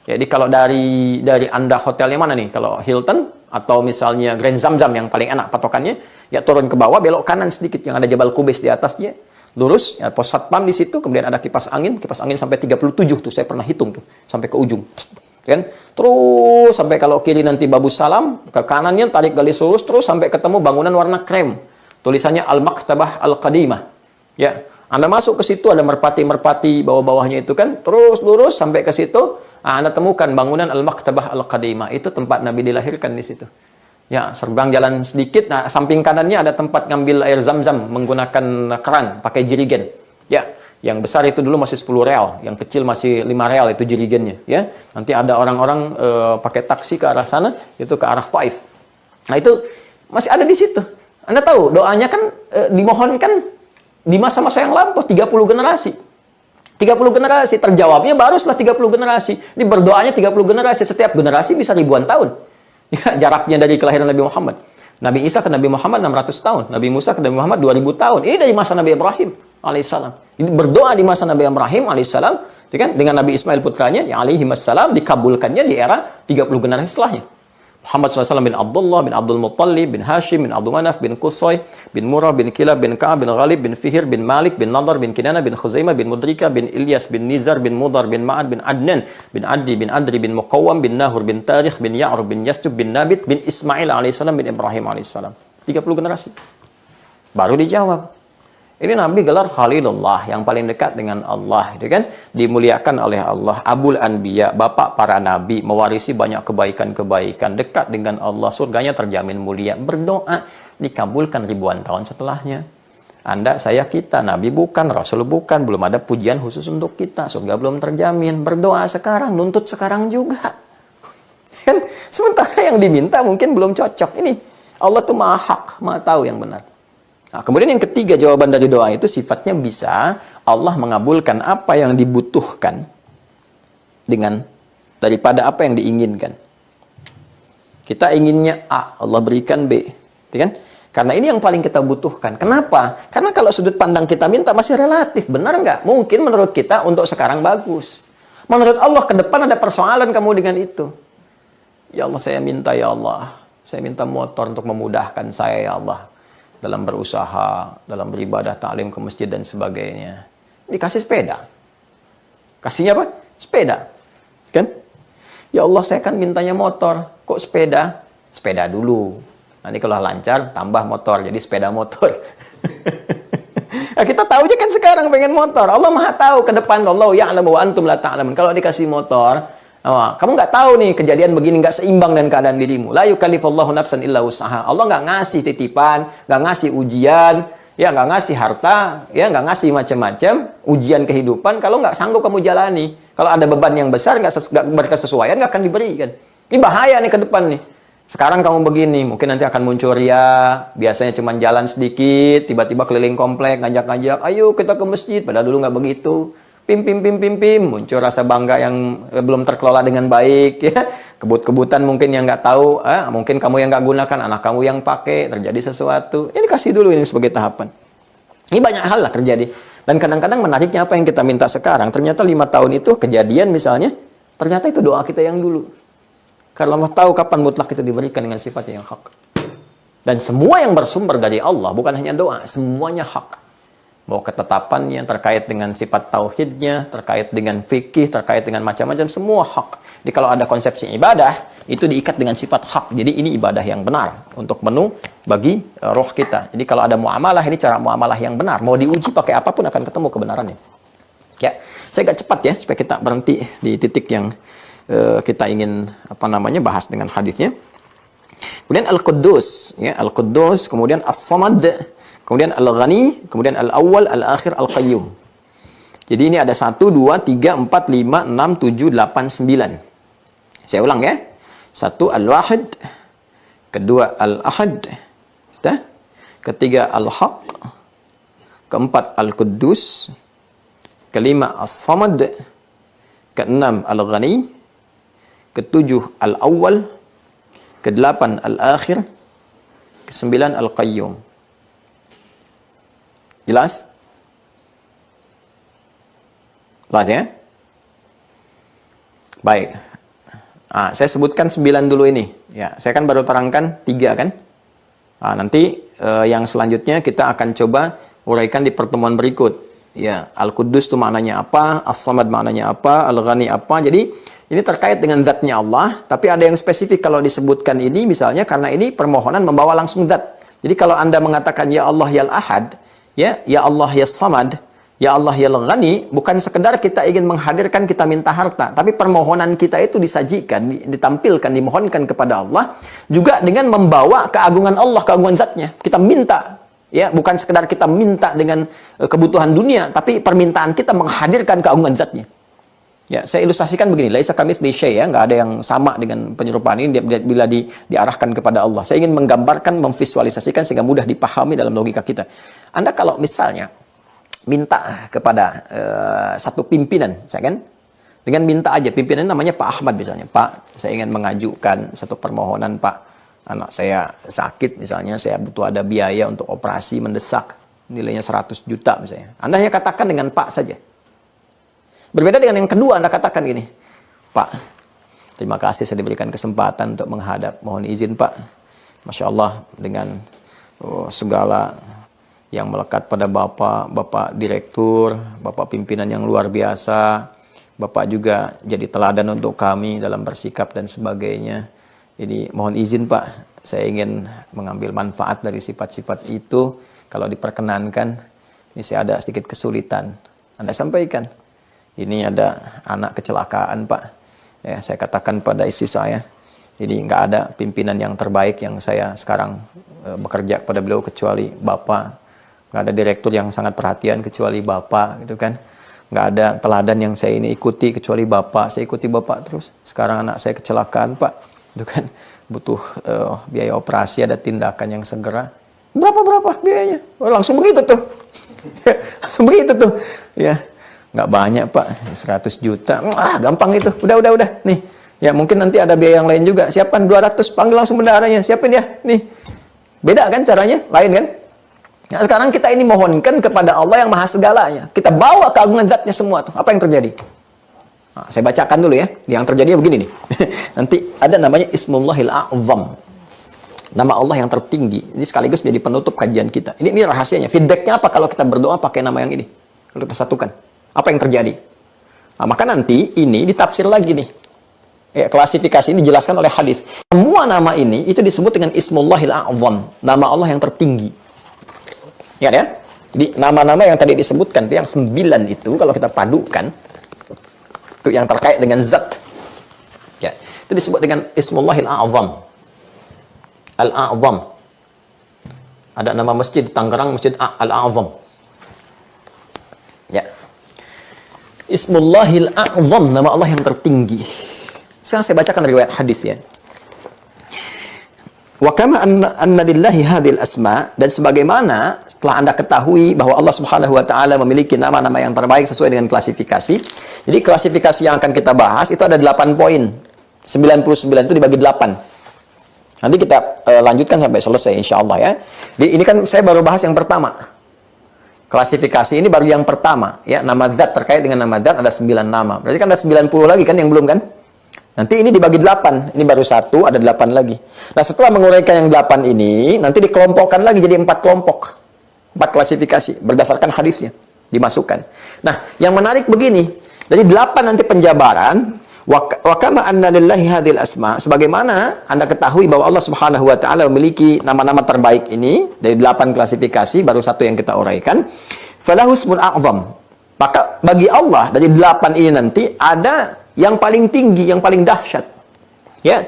Jadi kalau dari Anda hotelnya mana nih? Kalau Hilton atau misalnya Grand Zamzam yang paling enak patokannya, ya turun ke bawah, belok kanan sedikit yang ada Jabal Qubais di atasnya. Lurus, ya, pos satpam di situ, kemudian ada kipas angin sampai 37 tuh, saya pernah hitung tuh, sampai ke ujung. Kan? Terus sampai kalau kiri nanti Babus Salam, ke kanannya tarik garis lurus terus sampai ketemu bangunan warna krem. Tulisannya Al-Maktabah Al-Qadimah. Ya, Anda masuk ke situ ada merpati-merpati bawah-bawahnya itu kan, terus lurus sampai ke situ, Anda temukan bangunan Al-Maktabah Al-Qadimah. Itu tempat Nabi dilahirkan di situ. Ya, serbang jalan sedikit, nah samping kanannya ada tempat ngambil air Zam-Zam menggunakan keran pakai jerigen. Ya, yang besar itu dulu masih 10 real, yang kecil masih 5 real itu jerigennya, ya. Nanti ada orang-orang pakai taksi ke arah sana, itu ke arah Taif. Nah, itu masih ada di situ. Anda tahu, doanya kan dimohonkan di masa-masa yang lampau 30 generasi. 30 generasi terjawabnya baru setelah 30 generasi. Ini berdoanya 30 generasi, setiap generasi bisa ribuan tahun. Ya, jaraknya dari kelahiran Nabi Muhammad. Nabi Isa ke Nabi Muhammad 600 tahun, Nabi Musa ke Nabi Muhammad 2000 tahun. Ini dari masa Nabi Ibrahim alaihissalam. Ini berdoa di masa Nabi Ibrahim alaihissalam, kan, dengan Nabi Ismail putranya yang alaihissalam dikabulkannya di era 30 generasi setelahnya. Muhammad SAW bin Abdullah bin Abdul Muttalib bin Hashim bin Abdul Manaf bin Qusay bin Murrah bin Kilab bin Ka'ab bin Ghalib bin Fihir bin Malik bin Nadar bin Kinana bin Khuzaimah bin Mudrika bin Ilyas bin Nizar bin Mudar bin Ma'ad bin Adnan bin Adi bin Adri bin Muqawwam bin Nahur bin Tarikh bin Ya'rub bin Yasjub bin Nabit bin Ismail alaihissalam bin Ibrahim alaihissalam. 30 generasi. Baru dijawab. Ini Nabi gelar Khalilullah, yang paling dekat dengan Allah, gitu kan? Dimuliakan oleh Allah, Abul Anbiya, bapak para nabi, mewarisi banyak kebaikan-kebaikan, dekat dengan Allah, surganya terjamin mulia. Berdoa dikabulkan ribuan tahun setelahnya. Anda, saya, kita, nabi bukan, rasul bukan, belum ada pujian khusus untuk kita, surga belum terjamin. Berdoa sekarang, nuntut sekarang juga. Kan? Sementara yang diminta mungkin belum cocok. Ini Allah tuh maha hak, maha tahu yang benar. Nah, kemudian yang ketiga jawaban dari doa itu sifatnya bisa Allah mengabulkan apa yang dibutuhkan dengan daripada apa yang diinginkan. Kita inginnya A, Allah berikan B, kan? Karena ini yang paling kita butuhkan. Kenapa? Karena kalau sudut pandang kita minta masih relatif, benar nggak? Mungkin menurut kita untuk sekarang bagus. Menurut Allah ke depan ada persoalan kamu dengan itu. Ya Allah, saya minta, ya Allah, saya minta motor untuk memudahkan saya, ya Allah, dalam berusaha, dalam beribadah, ta'lim ke masjid dan sebagainya. Dikasih sepeda. Kasihnya apa? Sepeda. Kan? Ya Allah, saya kan mintanya motor. Kok sepeda? Sepeda dulu. Nanti kalau lancar, tambah motor. Jadi sepeda motor. Nah, kita tahu aja kan sekarang pengen motor. Allah maha tahu ke depan. Allah ya'lamu wa antum la ta'lamun. Kalau dikasih motor, kamu nggak tahu nih kejadian begini nggak seimbang dengan keadaan dirimu. La yukallifullahu nafsan illa wus'aha. Allah nggak ngasih titipan, nggak ngasih ujian, ya nggak ngasih harta, ya nggak ngasih macam-macam ujian kehidupan kalau nggak sanggup kamu jalani. Kalau ada beban yang besar nggak berkesesuaian nggak akan diberikan. Ini bahaya nih ke depan nih. Sekarang kamu begini, mungkin nanti akan muncul ria, biasanya cuma jalan sedikit, tiba-tiba keliling komplek, ngajak-ngajak, ayo kita ke masjid, padahal dulu nggak begitu. Pim, muncul rasa bangga yang belum terkelola dengan baik, ya. Kebut-kebutan mungkin yang nggak tahu, mungkin kamu yang nggak gunakan, anak kamu yang pakai, terjadi sesuatu. Ini kasih dulu ini sebagai tahapan. Ini banyak hal lah terjadi. Dan kadang-kadang menariknya apa yang kita minta sekarang, ternyata 5 tahun itu kejadian misalnya, ternyata itu doa kita yang dulu. Karena Allah tahu kapan mutlak itu diberikan dengan sifatnya yang hak. Dan semua yang bersumber dari Allah, bukan hanya doa, semuanya hak. Bahwa ketetapannya terkait dengan sifat tauhidnya, terkait dengan fikih, terkait dengan macam-macam, semua hak. Jadi kalau ada konsepsi ibadah, itu diikat dengan sifat hak. Jadi ini ibadah yang benar untuk menu bagi roh kita. Jadi kalau ada muamalah, ini cara muamalah yang benar. Mau diuji pakai apapun akan ketemu kebenarannya. Ya, saya agak cepat ya, supaya kita berhenti di titik yang kita ingin bahas dengan hadisnya. Kemudian Al-Quddus, ya, Al-Quddus, kemudian As-Samad, kemudian Al-Ghani, kemudian Al-Awwal, Al-Akhir, Al-Qayyum. Jadi ini ada 1, 2, 3, 4, 5, 6, 7, 8, 9. Saya ulang ya. 1 Al-Wahid, kedua Al-Ahad, ketiga Al-Haq, keempat Al-Quddus, kelima As-Samad, keenam Al-Ghani, ketujuh Al-Awwal, kedelapan Al-Akhir, kesembilan Al-Qayyum. Jelas? Jelas ya? Baik. Saya sebutkan 9 dulu ini. Ya, saya kan baru terangkan 3 kan? Nanti yang selanjutnya kita akan coba uraikan di pertemuan berikut. Ya, Al-Quddus itu maknanya apa? As-Samad maknanya apa? Al-Ghani apa? Jadi ini terkait dengan zatnya Allah, tapi ada yang spesifik kalau disebutkan ini misalnya karena ini permohonan membawa langsung zat. Jadi kalau Anda mengatakan ya Allah ya Al-Ahad, ya Allah ya Samad, ya Allah ya Al-Ghani, bukan sekedar kita ingin menghadirkan kita minta harta, tapi permohonan kita itu disajikan, ditampilkan, dimohonkan kepada Allah juga dengan membawa keagungan Allah, keagungan zatnya. Kita minta, ya, bukan sekedar kita minta dengan kebutuhan dunia, tapi permintaan kita menghadirkan keagungan zatnya. Ya, saya ilustrasikan begini, laisa kamitslihi syai', ya, nggak ada yang sama dengan penyerupaan ini bila diarahkan kepada Allah. Saya ingin menggambarkan, memvisualisasikan sehingga mudah dipahami dalam logika kita. Anda kalau misalnya minta kepada satu pimpinan, saya kan, dengan minta aja, pimpinan namanya Pak Ahmad misalnya, Pak, saya ingin mengajukan satu permohonan Pak, anak saya sakit misalnya, saya butuh ada biaya untuk operasi mendesak, nilainya 100 juta misalnya. Anda hanya katakan dengan Pak saja. Berbeda dengan yang kedua, Anda katakan gini, Pak, terima kasih saya diberikan kesempatan untuk menghadap. Mohon izin Pak, Masya Allah dengan segala yang melekat pada Bapak Direktur, Bapak pimpinan yang luar biasa, Bapak juga jadi teladan untuk kami dalam bersikap dan sebagainya. Jadi mohon izin Pak, saya ingin mengambil manfaat dari sifat-sifat itu. Kalau diperkenankan, ini saya ada sedikit kesulitan. Anda sampaikan, ini ada anak kecelakaan Pak. Ya, saya katakan pada istri saya, jadi nggak ada pimpinan yang terbaik yang saya sekarang bekerja kepada beliau kecuali Bapak. Nggak ada direktur yang sangat perhatian kecuali Bapak, gitu kan. Nggak ada teladan yang saya ini ikuti kecuali Bapak. Saya ikuti Bapak terus. Sekarang anak saya kecelakaan Pak, gitu kan. Butuh biaya operasi, ada tindakan yang segera. Berapa biayanya? Langsung begitu tuh. Langsung begitu tuh. Ya. Nggak banyak Pak, 100 juta. Gampang itu. Udah. Nih, ya mungkin nanti ada biaya yang lain juga. Siapkan 200, panggil langsung bendaharanya. Siapin ya. Nih. Beda kan caranya? Lain kan? Nah, sekarang kita ini mohonkan kepada Allah yang maha segalanya. Kita bawa keagungan zatnya semua tuh. Apa yang terjadi? Nah, saya bacakan dulu ya. Yang terjadi begini nih. Nanti ada namanya Ismullahil A'zam. Nama Allah yang tertinggi. Ini sekaligus menjadi penutup kajian kita. Ini rahasianya. Feedbacknya apa kalau kita berdoa pakai nama yang ini? Kalau kita satukan. Apa yang terjadi? Nah, maka nanti ini ditafsir lagi nih. Ya, klasifikasi ini dijelaskan oleh hadis. Semua nama ini itu disebut dengan Ismullahil A'zam. Nama Allah yang tertinggi. Ya. Jadi nama-nama yang tadi disebutkan itu yang 9 itu kalau kita padukan itu yang terkait dengan zat. Ya, itu disebut dengan Ismullahil A'zam. Al-A'zam. Ada nama masjid di Tangerang, Masjid Al-A'zam. Ya. Ismullahil A'zam, nama Allah yang tertinggi. Sekarang saya bacakan riwayat hadis ya. Wa kama anna lillahi hadhil asma, dan sebagaimana setelah Anda ketahui bahwa Allah Subhanahu wa taala memiliki nama-nama yang terbaik sesuai dengan klasifikasi. Jadi klasifikasi yang akan kita bahas itu ada 8 poin. 99 itu dibagi 8. Nanti kita lanjutkan sampai selesai insyaallah ya. Jadi ini kan saya baru bahas yang pertama. Klasifikasi ini baru yang pertama, ya, nama zat, terkait dengan nama zat ada 9 nama. Berarti kan ada 90 lagi kan yang belum kan? Nanti ini dibagi 8, ini baru 1, ada 8 lagi. Nah, setelah menguraikan yang 8 ini, nanti dikelompokkan lagi jadi 4 kelompok. 4 klasifikasi, berdasarkan hadisnya, dimasukkan. Nah, yang menarik begini, jadi 8 nanti penjabaran, wa kama anna lillahi hadhil asma, sebagaimana Anda ketahui bahwa Allah Subhanahu wa taala memiliki nama-nama terbaik ini dari 8 klasifikasi, baru 1 yang kita uraikan. Falahu ismul a'zam. Maka bagi Allah dari 8 ini nanti ada yang paling tinggi, yang paling dahsyat. Ya.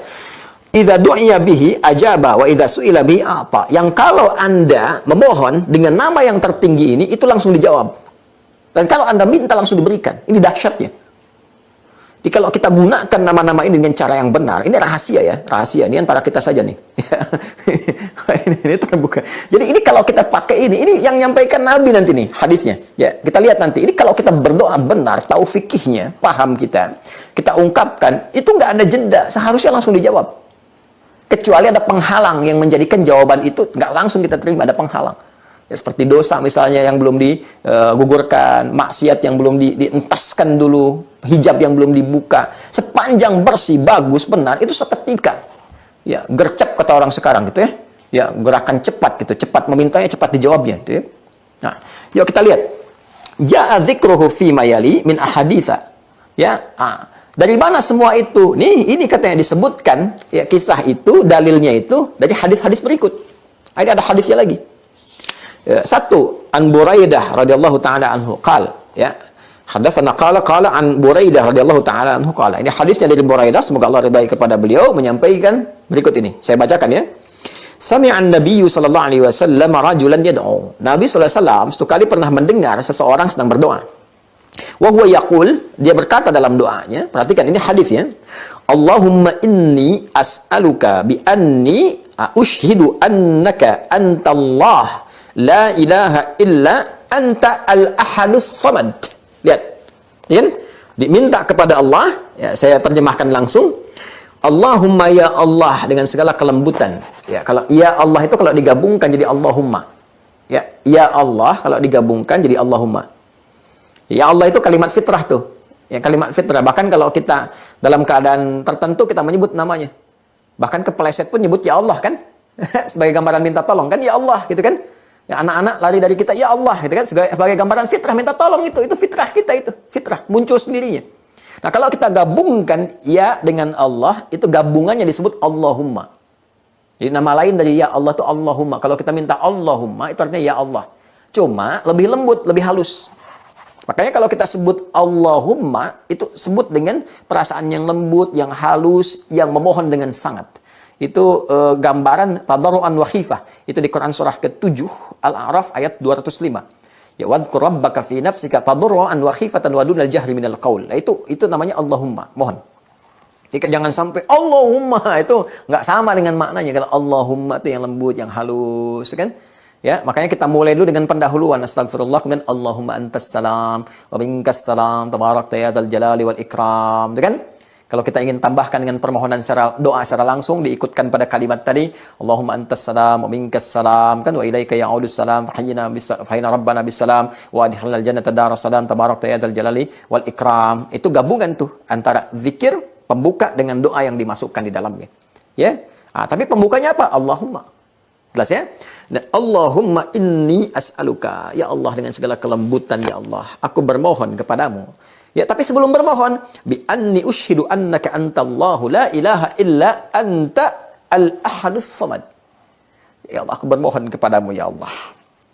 idza du'iya bihi ajaba wa idza su'ila bihi a'ta. Yang kalau Anda memohon dengan nama yang tertinggi ini, itu langsung dijawab. Dan kalau Anda minta langsung diberikan. Ini dahsyatnya. Jadi kalau kita gunakan nama-nama ini dengan cara yang benar, ini rahasia ya, rahasia. Ini antara kita saja nih. ini terbuka. Jadi ini kalau kita pakai ini yang nyampaikan Nabi nanti nih, hadisnya. Ya, kita lihat nanti. Ini kalau kita berdoa benar, tahu fikihnya, paham kita ungkapkan, itu nggak ada jeda, seharusnya langsung dijawab. Kecuali ada penghalang yang menjadikan jawaban itu nggak langsung kita terima, ada penghalang. Ya, seperti dosa misalnya yang belum digugurkan, maksiat yang belum dientaskan dulu, hijab yang belum dibuka. Sepanjang bersih, bagus, benar, itu seketika. Ya, gercep kata orang sekarang gitu ya. Ya, gerakan cepat gitu, cepat memintanya, cepat dijawabnya gitu ya. Nah, yuk kita lihat. Ja'a dzikruhu fi mayali min ahaditsa. Ya, dari mana semua itu? Nih, ini katanya disebutkan ya, kisah itu, dalilnya itu dari hadis-hadis berikut. Ini ada hadisnya lagi. Ya, satu, an Buraidah radhiyallahu taala anhu qala, ya. Hadatsana qala an Buraidah radhiyallahu taala anhu qala. Ini hadisnya dari Buraidah, semoga Allah ridai kepada beliau, menyampaikan berikut ini. Saya bacakan ya. Sami'an Nabiyyu sallallahu alaihi wasallam rajulan yad'u. Nabi sallallahu alaihi wasallam satu kali pernah mendengar seseorang sedang berdoa. Wa huwa yaqul, dia berkata dalam doanya, perhatikan ini hadisnya. Allahumma inni as'aluka bi anni ushhidu annaka antallah la ilaha illa anta al-ahadus samad. Lihat. Ya kan? Diminta kepada Allah, ya, saya terjemahkan langsung. Allahumma ya Allah dengan segala kelembutan. Ya, kalau ya Allah itu kalau digabungkan jadi Allahumma. Ya Allah kalau digabungkan jadi Allahumma. Ya Allah itu kalimat fitrah tuh. Ya, kalimat fitrah. Bahkan kalau kita dalam keadaan tertentu kita menyebut namanya. Bahkan kepeleset pun nyebut ya Allah kan. Sebagai gambaran minta tolong kan ya Allah gitu kan. Ya, anak-anak lari dari kita ya Allah gitu kan, sebagai gambaran fitrah minta tolong, itu fitrah kita, itu fitrah muncul sendirinya. Nah, kalau kita gabungkan ya dengan Allah, itu gabungannya disebut Allahumma. Jadi nama lain dari ya Allah itu Allahumma. Kalau kita minta Allahumma itu artinya ya Allah. Cuma lebih lembut, lebih halus. Makanya kalau kita sebut Allahumma, itu sebut dengan perasaan yang lembut, yang halus, yang memohon dengan sangat. Itu gambaran tadarruan wa khifah. Itu di Quran surah ke-7 Al-A'raf ayat 205. Ya wadhkur rabbaka fi nafsika tadarruan wa khifatan wa dunal jahri minal qaul. Nah, itu namanya Allahumma, mohon. Jika jangan sampai Allahumma itu nggak sama dengan maknanya. Kalau Allahumma itu yang lembut, yang halus, kan? Ya, makanya kita mulai dulu dengan pendahuluan astagfirullah, kemudian Allahumma antas salam wa minkas salam tabarakta ya dzal jalali wal ikram, itu kan? Kalau kita ingin tambahkan dengan permohonan secara doa secara langsung, diikutkan pada kalimat tadi, Allahumma antas salam wa minkas salam, kan, wa ilaika ya'udus salam fahina rabbana bis salam wa adkhilnal jannata daras salam tabarakta ya dzal jalali wal ikram. Itu gabungan tuh antara zikir pembuka dengan doa yang dimasukkan di dalamnya. Ya. Tapi pembukanya apa? Allahumma. Jelas ya? Dan Allahumma inni as'aluka, ya Allah dengan segala kelembutan ya Allah, aku bermohon kepadamu. Ya, tapi sebelum bermohon, bi anni ushhidu annaka antallahu la ilaha illa anta al-ahadus samad. Ya Allah, aku bermohon kepadamu ya Allah.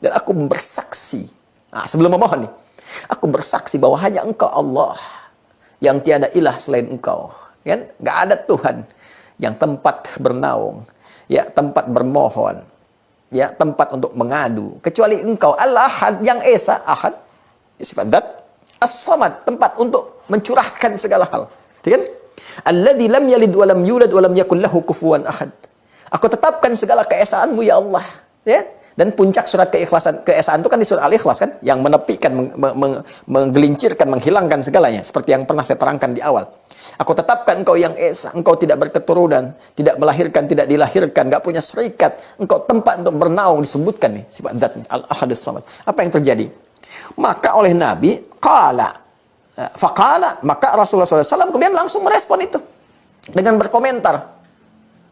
Dan aku bersaksi. Sebelum memohon nih, aku bersaksi bahwa hanya Engkau Allah, yang tiada ilah selain Engkau. Kan? Enggak ada Tuhan yang tempat bernaung, ya, tempat bermohon, ya, tempat untuk mengadu kecuali Engkau Al-Ahad, yang esa, ahad, sifat zat. As-samad, tempat untuk mencurahkan segala hal. Kan? Alladzi lam yalid wa lam yulad wa lam yakul lahu kufuwan ahad. Aku tetapkan segala keesaanmu ya Allah. Ya? Dan puncak surat keesaan itu kan di surat Al-Ikhlas kan, yang menepikan, menggelincirkan, menghilangkan segalanya, seperti yang pernah saya terangkan di awal. Aku tetapkan Engkau yang esa, Engkau tidak berketurunan, tidak melahirkan, tidak dilahirkan, enggak punya serikat, Engkau tempat untuk bernaung, disebutkan nih sifat zatnya Al-Ahadus Samad. Apa yang terjadi? Maka oleh Nabi maka Rasulullah SAW kemudian langsung merespon itu dengan berkomentar.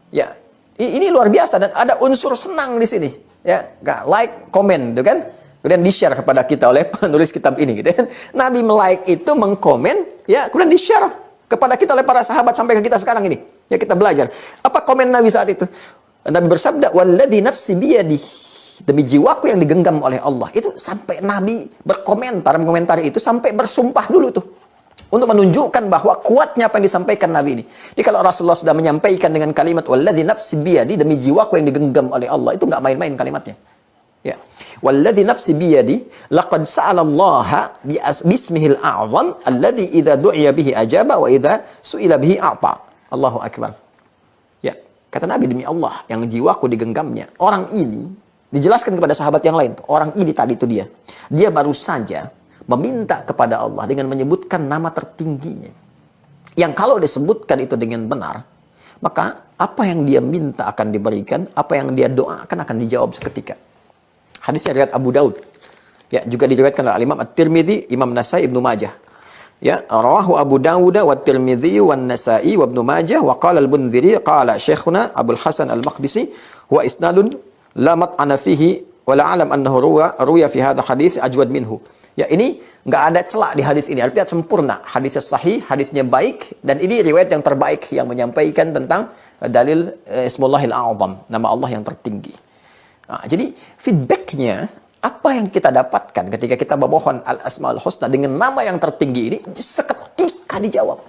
Ya, ini luar biasa dan ada unsur senang di sini. Ya, like, komen, gitu kan? Kemudian di-share kepada kita oleh penulis kitab ini, gitu kan? Nabi like itu, mengkomen, ya, kemudian di-share kepada kita oleh para sahabat sampai ke kita sekarang ini. Ya, kita belajar. Apa komen Nabi saat itu? Nabi bersabda, "Walladzi nafsi biyadihi." Demi jiwaku yang digenggam oleh Allah. Itu sampai Nabi mengomentari itu sampai bersumpah dulu tuh. Untuk menunjukkan bahwa kuatnya apa yang disampaikan Nabi ini. Jadi kalau Rasulullah sudah menyampaikan dengan kalimat walladzi nafsi biyadi, demi jiwaku yang digenggam oleh Allah, itu nggak main-main kalimatnya. Ya. Walladzi nafsi biyadi laqad sa'ala Allah bismihil a'zam alladzi idza du'iya bihi ajaba wa idza su'ila bihi a'ta. Allahu akbar. Ya, kata Nabi, demi Allah yang jiwaku digenggamnya. Orang ini dijelaskan kepada sahabat yang lain. Orang ini tadi itu dia. Dia baru saja meminta kepada Allah dengan menyebutkan nama tertingginya. Yang kalau disebutkan itu dengan benar, maka apa yang dia minta akan diberikan, apa yang dia doakan akan dijawab seketika. Hadisnya riwayat Abu Daud. Ya, juga diriwayatkan oleh Imam At-Tirmidzi, Imam Nasai, Ibnu Majah. Ya, rawahu Abu Dawud wa At-Tirmidzi wa An-Nasa'i wa Ibnu Majah wa qala Al-Bunziri qala Syekhuna Abdul Hasan Al-Maqdisi wa isnadun la mat'ana fihi wa la alam annahu ruya fi hadha hadits ajwad minhu. Ya, ini nggak ada celak di hadis ini. Artinya sempurna. Hadisnya sahih, hadisnya baik, dan ini riwayat yang terbaik yang menyampaikan tentang dalil Ismullahil A'zam, nama Allah yang tertinggi. Nah, jadi feedbacknya, apa yang kita dapatkan ketika kita memohon Al-Asmaul Husna dengan nama yang tertinggi ini, seketika dijawab.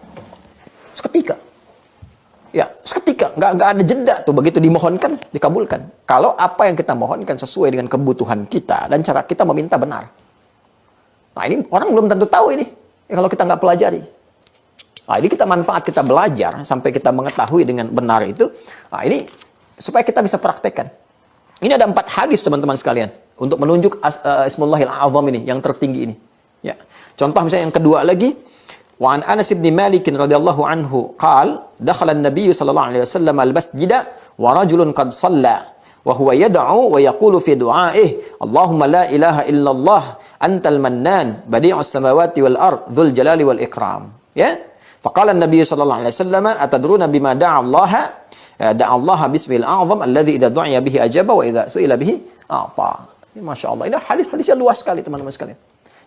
Seketika. Ya, seketika. Nggak ada jeda tuh. Begitu dimohonkan, dikabulkan. Kalau apa yang kita mohonkan sesuai dengan kebutuhan kita dan cara kita meminta benar. Nah, ini orang belum tentu tahu ini. Ya, kalau kita nggak pelajari. Nah, ini kita manfaat, kita belajar sampai kita mengetahui dengan benar itu. Nah, ini supaya kita bisa praktekkan. Ini ada 4 hadis teman-teman sekalian untuk menunjuk Ismullahil A'zam ini, yang tertinggi ini. Ya. Contoh misalnya yang kedua lagi, wa an Anas bin Malik radhiyallahu anhu qala dakhala an-nabiy sallallahu alaihi wasallam al-masjida wa rajulun qad shalla wa huwa yad'u wa yaqulu fi du'a'ihi Allahumma la ilaha illallah antal mannan badi'us samawati wal ard dzul jalali wal ikram. Ya. Faqala an-nabiy sallallahu alaihi wasallam atadruna bima da'a Allah bismil a'zam alladzi idza du'iya bihi ajaba wa idza su'ila bihi a'ta. Ini Masya Allah. Ini hadis-hadisnya luas sekali teman-teman sekalian.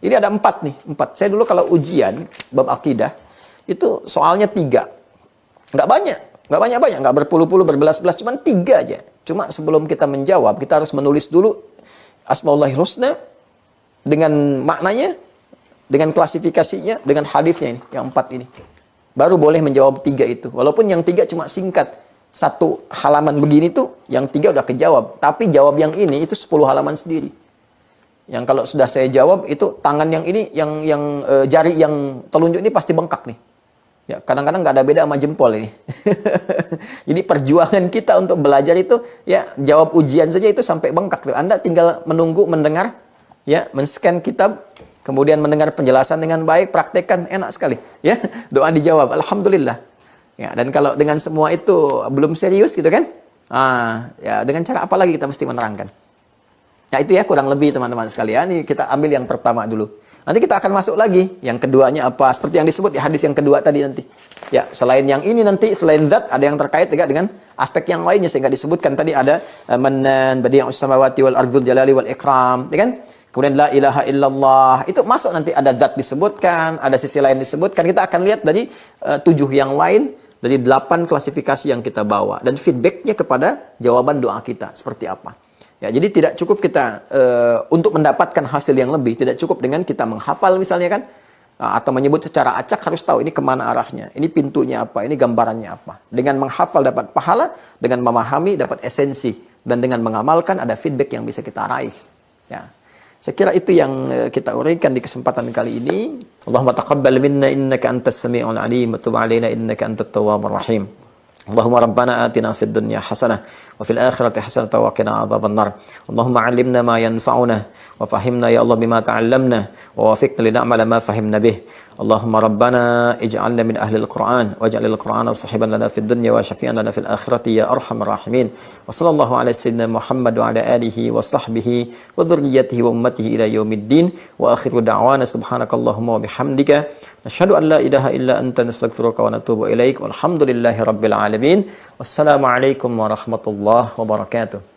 Ini ada 4 nih, 4. Saya dulu kalau ujian bab akidah itu soalnya 3. Nggak banyak, nggak berpuluh-puluh, berbelas-belas, cuma 3 aja. Cuma sebelum kita menjawab, kita harus menulis dulu Asmaullahil Husna dengan maknanya, dengan klasifikasinya, dengan hadisnya ini, yang 4 ini. Baru boleh menjawab 3 itu. Walaupun yang 3 cuma singkat. 1 halaman begini tuh, yang 3 udah kejawab. Tapi jawab yang ini itu 10 halaman sendiri. Yang kalau sudah saya jawab itu tangan yang ini, yang jari yang telunjuk ini pasti bengkak nih. Ya, kadang-kadang nggak ada beda sama jempol ini. Jadi perjuangan kita untuk belajar itu, ya jawab ujian saja itu sampai bengkak tuh. Anda tinggal menunggu, mendengar, ya men-scan kitab, kemudian mendengar penjelasan dengan baik, praktekkan, enak sekali. Ya, doa dijawab, alhamdulillah. Ya, dan kalau dengan semua itu belum serius gitu kan? Ya dengan cara apa lagi kita mesti menerangkan? Nah itu ya kurang lebih teman-teman sekalian. Ini kita ambil yang pertama dulu. Nanti kita akan masuk lagi. Yang keduanya apa? Seperti yang disebut di hadis yang kedua tadi nanti. Ya, selain yang ini nanti, selain zat, ada yang terkait juga dengan aspek yang lainnya. Sehingga disebutkan tadi ada Mannan, Badi'us Samawati wal Ardhul Jalali wal Ikram. Ya kan? Kemudian La ilaha illallah. Itu masuk nanti ada zat disebutkan, ada sisi lain disebutkan. Kita akan lihat dari 7 yang lain. Dari 8 klasifikasi yang kita bawa. Dan feedbacknya kepada jawaban doa kita. Seperti apa. Ya, jadi tidak cukup kita untuk mendapatkan hasil yang lebih, tidak cukup dengan kita menghafal misalnya kan, atau menyebut secara acak, harus tahu ini kemana arahnya, ini pintunya apa, ini gambarannya apa. Dengan menghafal dapat pahala, dengan memahami dapat esensi, dan dengan mengamalkan ada feedback yang bisa kita raih. Ya. Saya kira itu yang kita uraikan di kesempatan kali ini. Allahumma taqabbal minna innaka antas sami'ul alim wa tub alaina innaka antat tawwabur rahim. Allahumma rabbana atina fid dunya hasanah wa fil akhirati hasanah wa qina adzaban nar. Allahumma 'allimna ma yanfa'una wa fahimna ya Allah bima ta'allamna wa wafiqna li na'mala ma fahimna bih. Allahumma rabbana ij'alna min ahli al-Qur'an waj'al al-Qur'ana sahiban lana fid dunya wa syafi'an lana fil akhirati ya arhamar rahimin. Wa sallallahu ala sayyidina Muhammad wa ala alihi wa sahbihi wa dhurriyyatihi wa ummatihi ila yaumiddin wa akhiru da'wana subhanakallahumma wa bihamdika nashhadu an la ilaha illa anta nastaghfiruka wa natubu ilaik. Walhamdulillahi rabbil alamin. Wassalamualaikum warahmatullahi wabarakatuh.